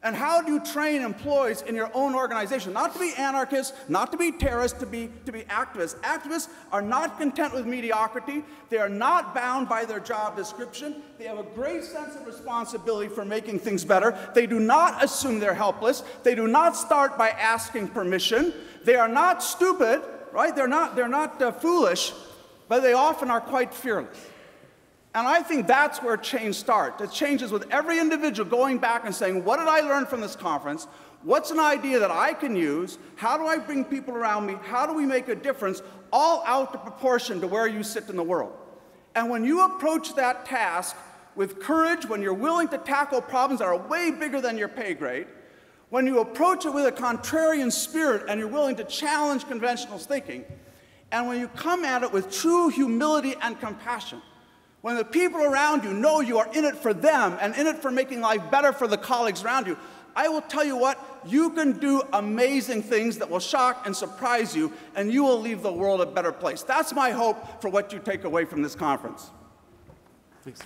S11: And how do you train employees in your own organization not to be anarchists, not to be terrorists, to be activists? Activists are not content with mediocrity. They are not bound by their job description. They have a great sense of responsibility for making things better. They do not assume they're helpless. They do not start by asking permission. They are not stupid, right? They're not foolish, but they often are quite fearless. And I think that's where change starts. It changes with every individual going back and saying, what did I learn from this conference? What's an idea that I can use? How do I bring people around me? How do we make a difference? All out of proportion to where you sit in the world. And when you approach that task with courage, when you're willing to tackle problems that are way bigger than your pay grade, when you approach it with a contrarian spirit and you're willing to challenge conventional thinking, and when you come at it with true humility and compassion, when the people around you know you are in it for them and in it for making life better for the colleagues around you, I will tell you what, you can do amazing things that will shock and surprise you, and you will leave the world a better place. That's my hope for what you take away from this conference.
S1: Thanks.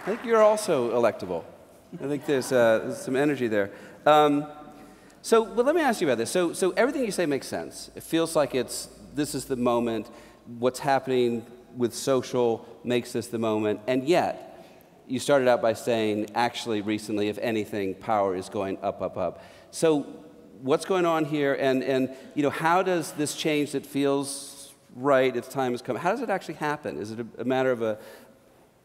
S1: I think you're also electable. I think there's some energy there. So let me ask you about this. So everything you say makes sense. It feels like this is the moment. What's happening with social makes this the moment. And yet, you started out by saying, actually, recently, if anything, power is going up, up, up. So what's going on here? And you know, how does this change that feels right, its time has come, how does it actually happen? Is it a matter of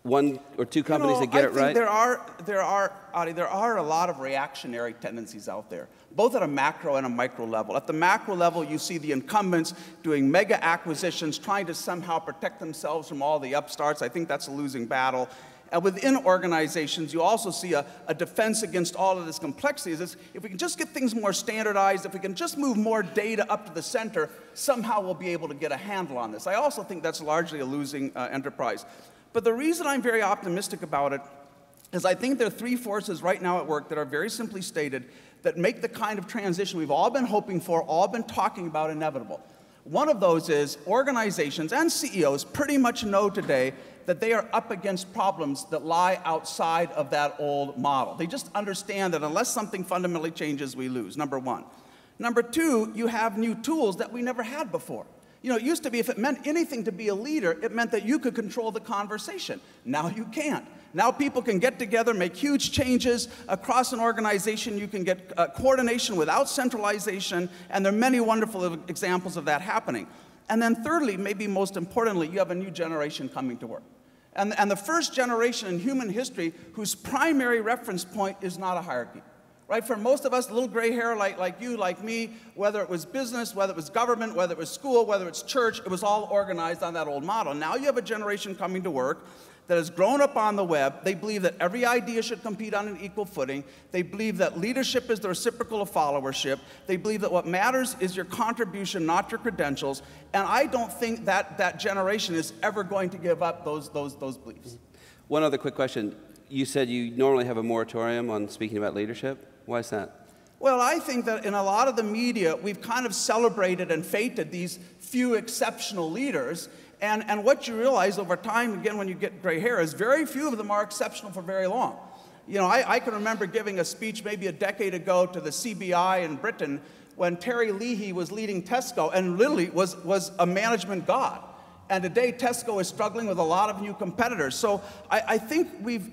S1: one or two companies that get it right?
S11: There are a lot of reactionary tendencies out there, both at a macro and a micro level. At the macro level, you see the incumbents doing mega acquisitions, trying to somehow protect themselves from all the upstarts. I think that's a losing battle. And within organizations, you also see a defense against all of this complexity. If we can just get things more standardized, if we can just move more data up to the center, somehow we'll be able to get a handle on this. I also think that's largely a losing enterprise. But the reason I'm very optimistic about it is I think there are three forces right now at work that are very simply stated that make the kind of transition we've all been hoping for, all been talking about, inevitable. One of those is organizations and CEOs pretty much know today that they are up against problems that lie outside of that old model. They just understand that unless something fundamentally changes, we lose, number one. Number two, you have new tools that we never had before. You know, it used to be if it meant anything to be a leader, it meant that you could control the conversation. Now you can't. Now people can get together, make huge changes across an organization. You can get coordination without centralization, and there are many wonderful examples of that happening. And then thirdly, maybe most importantly, you have a new generation coming to work. And the first generation in human history whose primary reference point is not a hierarchy. Right? For most of us, little gray hair like you, like me, whether it was business, whether it was government, whether it was school, whether it's church, it was all organized on that old model. Now you have a generation coming to work that has grown up on the web. They believe that every idea should compete on an equal footing. They believe that leadership is the reciprocal of followership. They believe that what matters is your contribution, not your credentials. And I don't think that generation is ever going to give up those beliefs.
S1: One other quick question. You said you normally have a moratorium on speaking about leadership. Why is that?
S11: Well, I think that in a lot of the media, we've kind of celebrated and feted these few exceptional leaders. And what you realize over time, again, when you get gray hair, is very few of them are exceptional for very long. You know, I can remember giving a speech maybe a decade ago to the CBI in Britain when Terry Leahy was leading Tesco and literally was a management god. And today, Tesco is struggling with a lot of new competitors. So I think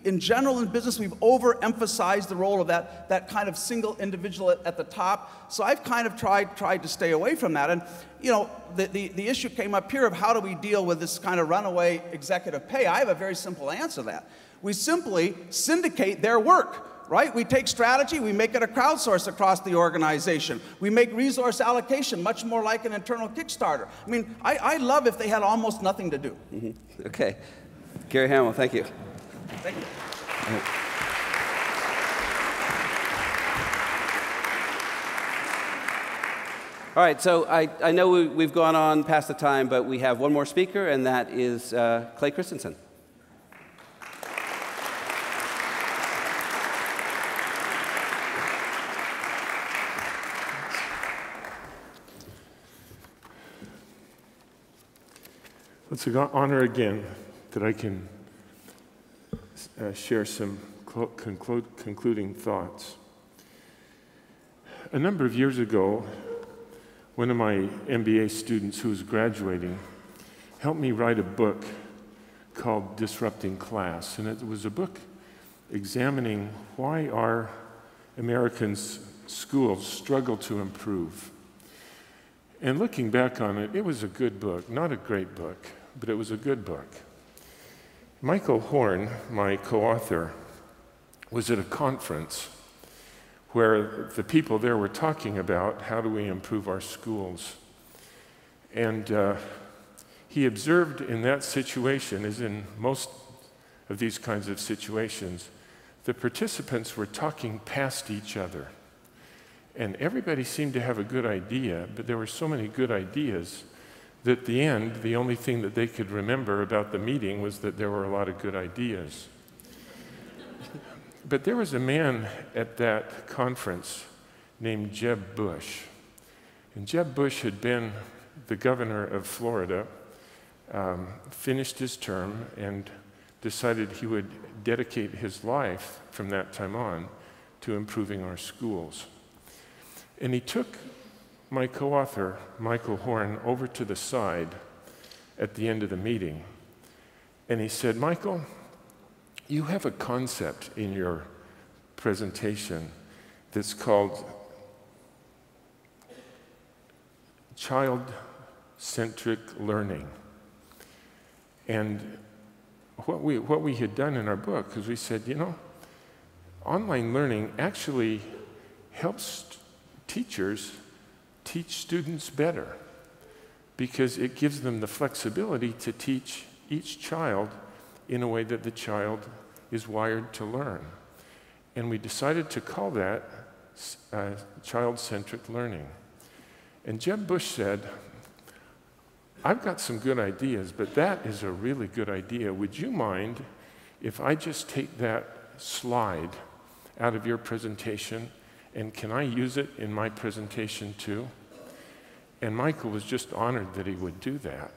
S11: in general in business, we've overemphasized the role of that kind of single individual at the top. So I've kind of tried to stay away from that. And you know, the issue came up here of how do we deal with this kind of runaway executive pay? I have a very simple answer to that. We simply syndicate their work. right? We take strategy, we make it a crowdsource across the organization. We make resource allocation much more like an internal Kickstarter. I mean, I love if they had almost nothing to do.
S1: Okay. Gary Hamel, thank you.
S11: Thank you.
S1: All right, so I know we've gone on past the time, but we have one more speaker, and that is Clay Christensen.
S12: It's an honor again that I can share some concluding thoughts. A number of years ago, one of my MBA students who was graduating helped me write a book called Disrupting Class, and it was a book examining why our American schools struggle to improve. And looking back on it, it was a good book, not a great book, but it was a good book. Michael Horn, my co-author, was at a conference where the people there were talking about how do we improve our schools. And he observed in that situation, as in most of these kinds of situations, the participants were talking past each other. And everybody seemed to have a good idea, but there were so many good ideas that at the end, the only thing that they could remember about the meeting was that there were a lot of good ideas. But there was a man at that conference named Jeb Bush. And Jeb Bush had been the governor of Florida, finished his term, and decided he would dedicate his life from that time on to improving our schools. And he took my co-author, Michael Horn, over to the side at the end of the meeting. And he said, Michael, you have a concept in your presentation that's called child-centric learning. And what we had done in our book is we said, you know, online learning actually helps teachers teach students better because it gives them the flexibility to teach each child in a way that the child is wired to learn. And we decided to call that child-centric learning. And Jeb Bush said, I've got some good ideas, but that is a really good idea. Would you mind if I just take that slide out of your presentation, and can I use it in my presentation too? And Michael was just honored that he would do that.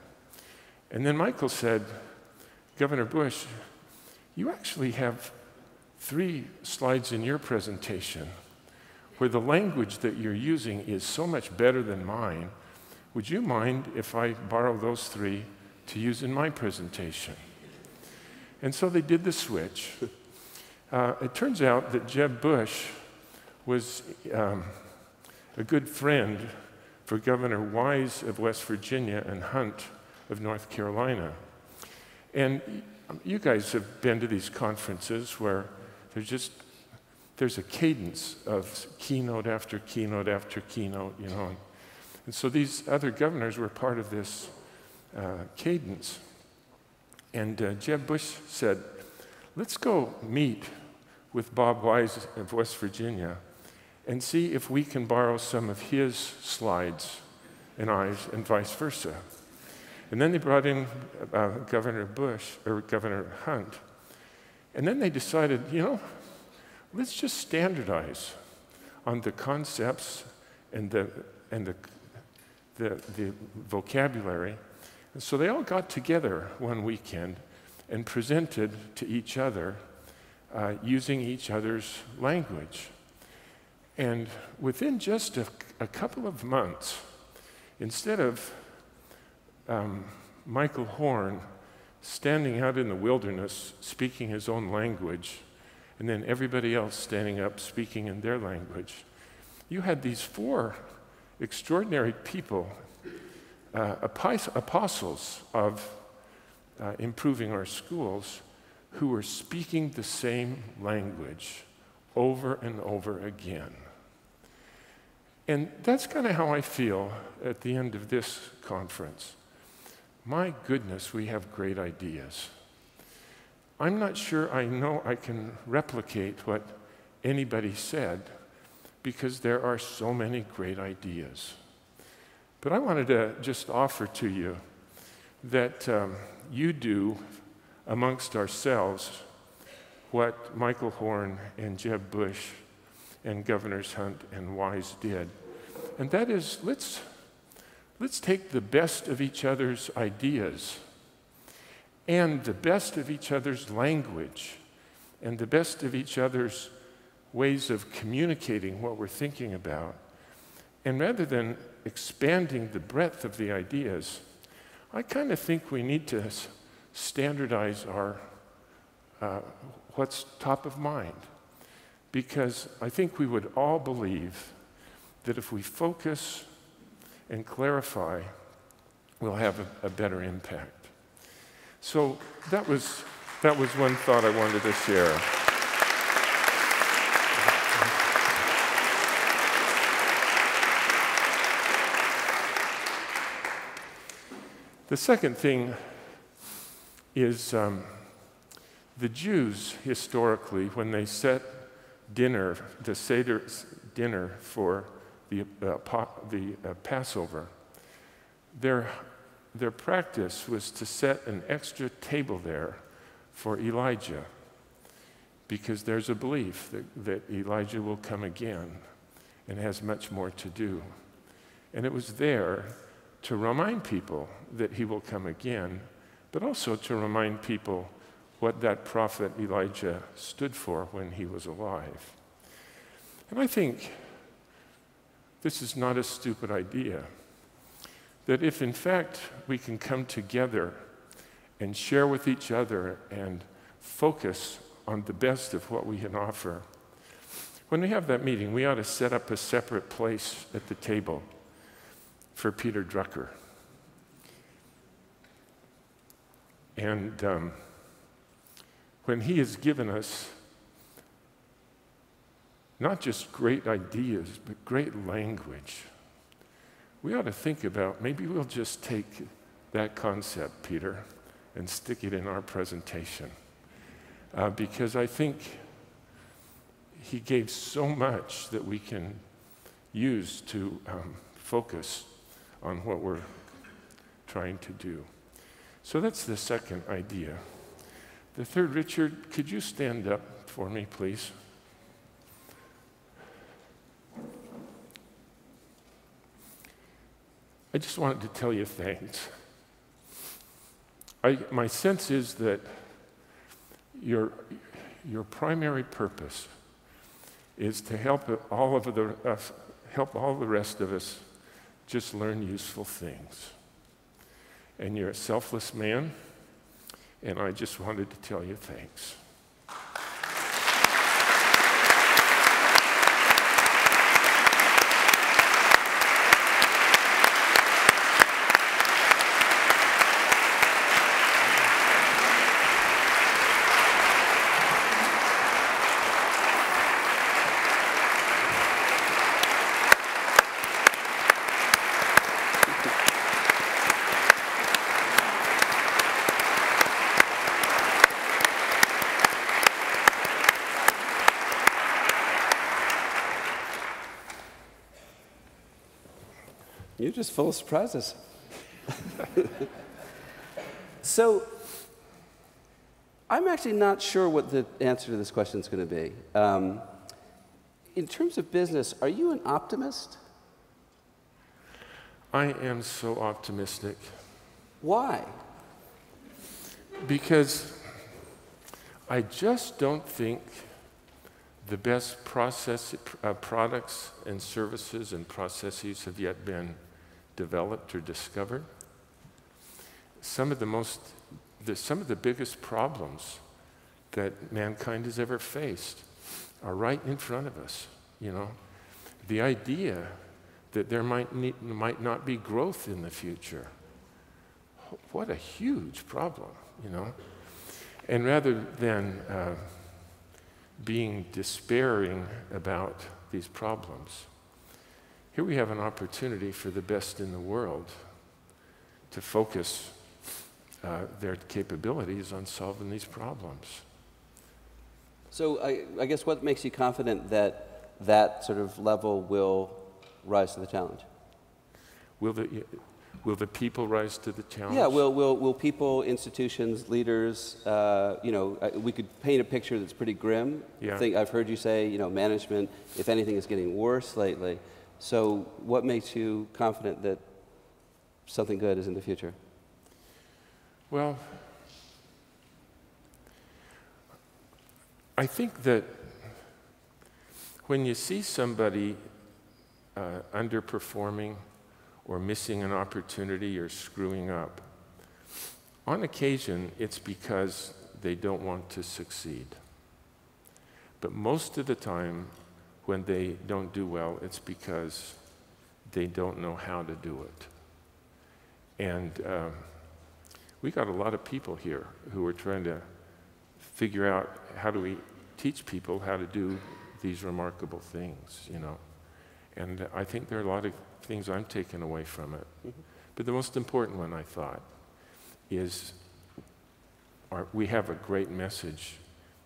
S12: And then Michael said, Governor Bush, you actually have 3 slides in your presentation where the language that you're using is so much better than mine. Would you mind if I borrow those 3 to use in my presentation? And so they did the switch. It turns out that Jeb Bush was a good friend for Governor Wise of West Virginia and Hunt of North Carolina. And you guys have been to these conferences where there's a cadence of keynote after keynote after keynote, you know. And so these other governors were part of this cadence. And Jeb Bush said, let's go meet with Bob Wise of West Virginia and see if we can borrow some of his slides and ours and vice versa. And then they brought in Governor Bush, or Governor Hunt. And then they decided, you know, let's just standardize on the concepts and the vocabulary. And so they all got together one weekend and presented to each other using each other's language. And within just a couple of months, instead of Michael Horn standing out in the wilderness speaking his own language, and then everybody else standing up speaking in their language, you had these 4 extraordinary people, apostles of improving our schools, who were speaking the same language over and over again. And that's kind of how I feel at the end of this conference. My goodness, we have great ideas. I'm not sure I know I can replicate what anybody said, because there are so many great ideas. But I wanted to just offer to you that you do amongst ourselves what Michael Horn and Jeb Bush and Governors Hunt and Wise did. And that is, let's take the best of each other's ideas and the best of each other's language and the best of each other's ways of communicating what we're thinking about. And rather than expanding the breadth of the ideas, I kind of think we need to standardize our what's top of mind. Because I think we would all believe that if we focus and clarify, we'll have a better impact. So that was one thought I wanted to share. The second thing is the Jews, historically, when they set dinner, the Seder dinner for the Passover, their practice was to set an extra table there for Elijah, because there's a belief that Elijah will come again and has much more to do. And it was there to remind people that he will come again, but also to remind people what that prophet Elijah stood for when he was alive. And I think this is not a stupid idea, that if in fact we can come together and share with each other and focus on the best of what we can offer, when we have that meeting, we ought to set up a separate place at the table for Peter Drucker. And when he has given us not just great ideas, but great language, we ought to think about, maybe we'll just take that concept, Peter, and stick it in our presentation. Because I think he gave so much that we can use to focus on what we're trying to do. So that's the second idea. The third, Richard, could you stand up for me, please? I just wanted to tell you thanks. My sense is that your primary purpose is to help all the rest of us just learn useful things. And you're a selfless man, and I just wanted to tell you thanks.
S1: You're just full of surprises. So, I'm actually not sure what the answer to this question is going to be. In terms of business, are you an optimist?
S12: I am so optimistic.
S1: Why?
S12: Because I just don't think the best products and services and processes have yet been developed or discovered. Some of the biggest problems that mankind has ever faced are right in front of us. You know, the idea that there might not be growth in the future. What a huge problem, you know. And rather than being despairing about these problems. Here we have an opportunity for the best in the world to focus their capabilities on solving these problems.
S1: So I guess what makes you confident that that sort of level will rise to the challenge?
S12: Will the people rise to the challenge?
S1: Yeah, will people, institutions, leaders, you know, we could paint a picture that's pretty grim.
S12: Yeah.
S1: I've heard you say, you know, management, if anything, is getting worse lately. So what makes you confident that something good is in the future?
S12: Well, I think that when you see somebody underperforming or missing an opportunity or screwing up, on occasion it's because they don't want to succeed. But most of the time when they don't do well, it's because they don't know how to do it. And we got a lot of people here who are trying to figure out how do we teach people how to do these remarkable things, you know. And I think there are a lot of things I'm taking away from it. Mm-hmm. But the most important one, I thought, is we have a great message.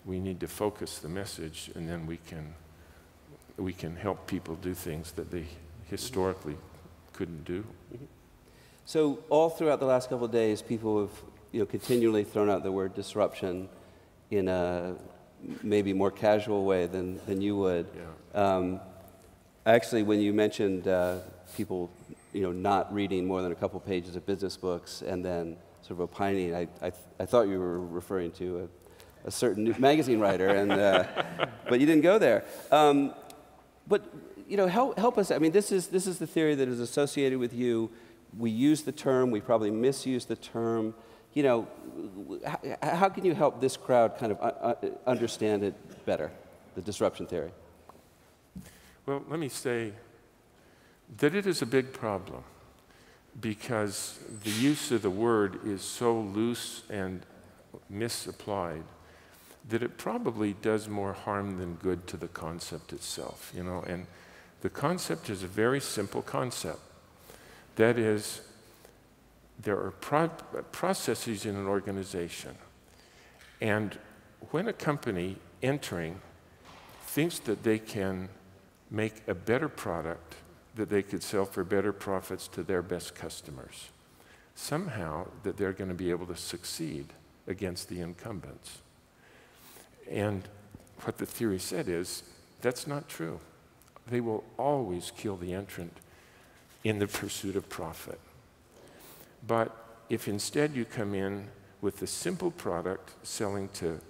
S12: We need to focus the message, and then we can help people do things that they historically couldn't do.
S1: Mm-hmm. So all throughout the last couple of days, people have, you know, continually thrown out the word disruption in a maybe more casual way than you would. Yeah. Actually, when you mentioned people, you know, not reading more than a couple pages of business books and then sort of opining, I thought you were referring to a certain magazine writer, and but you didn't go there. But you know, help us. I mean, this is the theory that is associated with you. We use the term. We probably misuse the term. You know, how can you help this crowd kind of understand it better, the disruption theory?
S12: Well, let me say that it is a big problem because the use of the word is so loose and misapplied that it probably does more harm than good to the concept itself, you know. And the concept is a very simple concept. That is, there are processes in an organization, and when a company entering thinks that they can make a better product that they could sell for better profits to their best customers, somehow that they're going to be able to succeed against the incumbents. And what the theory said is, that's not true. They will always kill the entrant in the pursuit of profit. But if instead you come in with a simple product selling to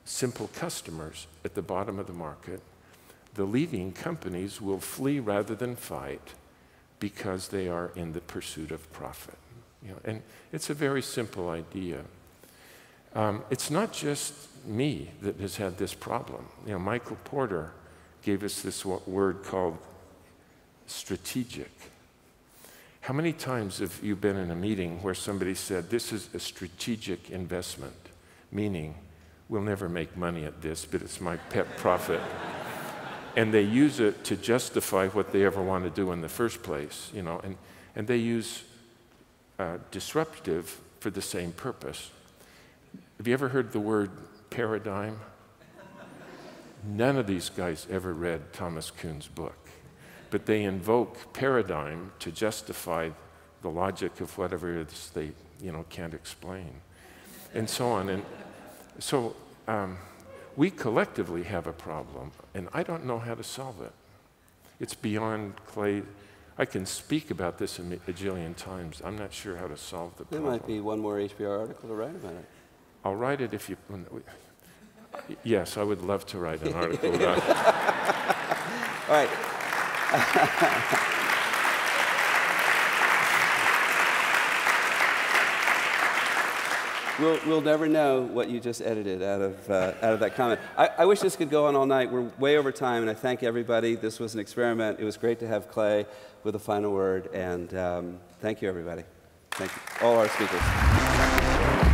S12: simple customers at the bottom of the market, the leading companies will flee rather than fight because they are in the pursuit of profit. You know, and it's a very simple idea. It's not just me that has had this problem. You know, Michael Porter gave us this word called strategic. How many times have you been in a meeting where somebody said, this is a strategic investment, meaning we'll never make money at this, but it's my pet profit. And they use it to justify what they ever want to do in the first place, you know, and they use disruptive for the same purpose. Have you ever heard the word paradigm? None of these guys ever read Thomas Kuhn's book, but they invoke paradigm to justify the logic of whatever it is they, you know, can't explain, and so on. And so we collectively have a problem, and I don't know how to solve it. It's beyond Clay. I can speak about this a bajillion times. I'm not sure how to solve the problem.
S1: There might be one more HBR article to write about it.
S12: I'll write it if you... Yes, I would love to write an article about it.
S1: All right. We'll never know what you just edited out of that comment. I wish this could go on all night. We're way over time, and I thank everybody. This was an experiment. It was great to have Clay with a final word, and thank you, everybody. Thank you, all our speakers.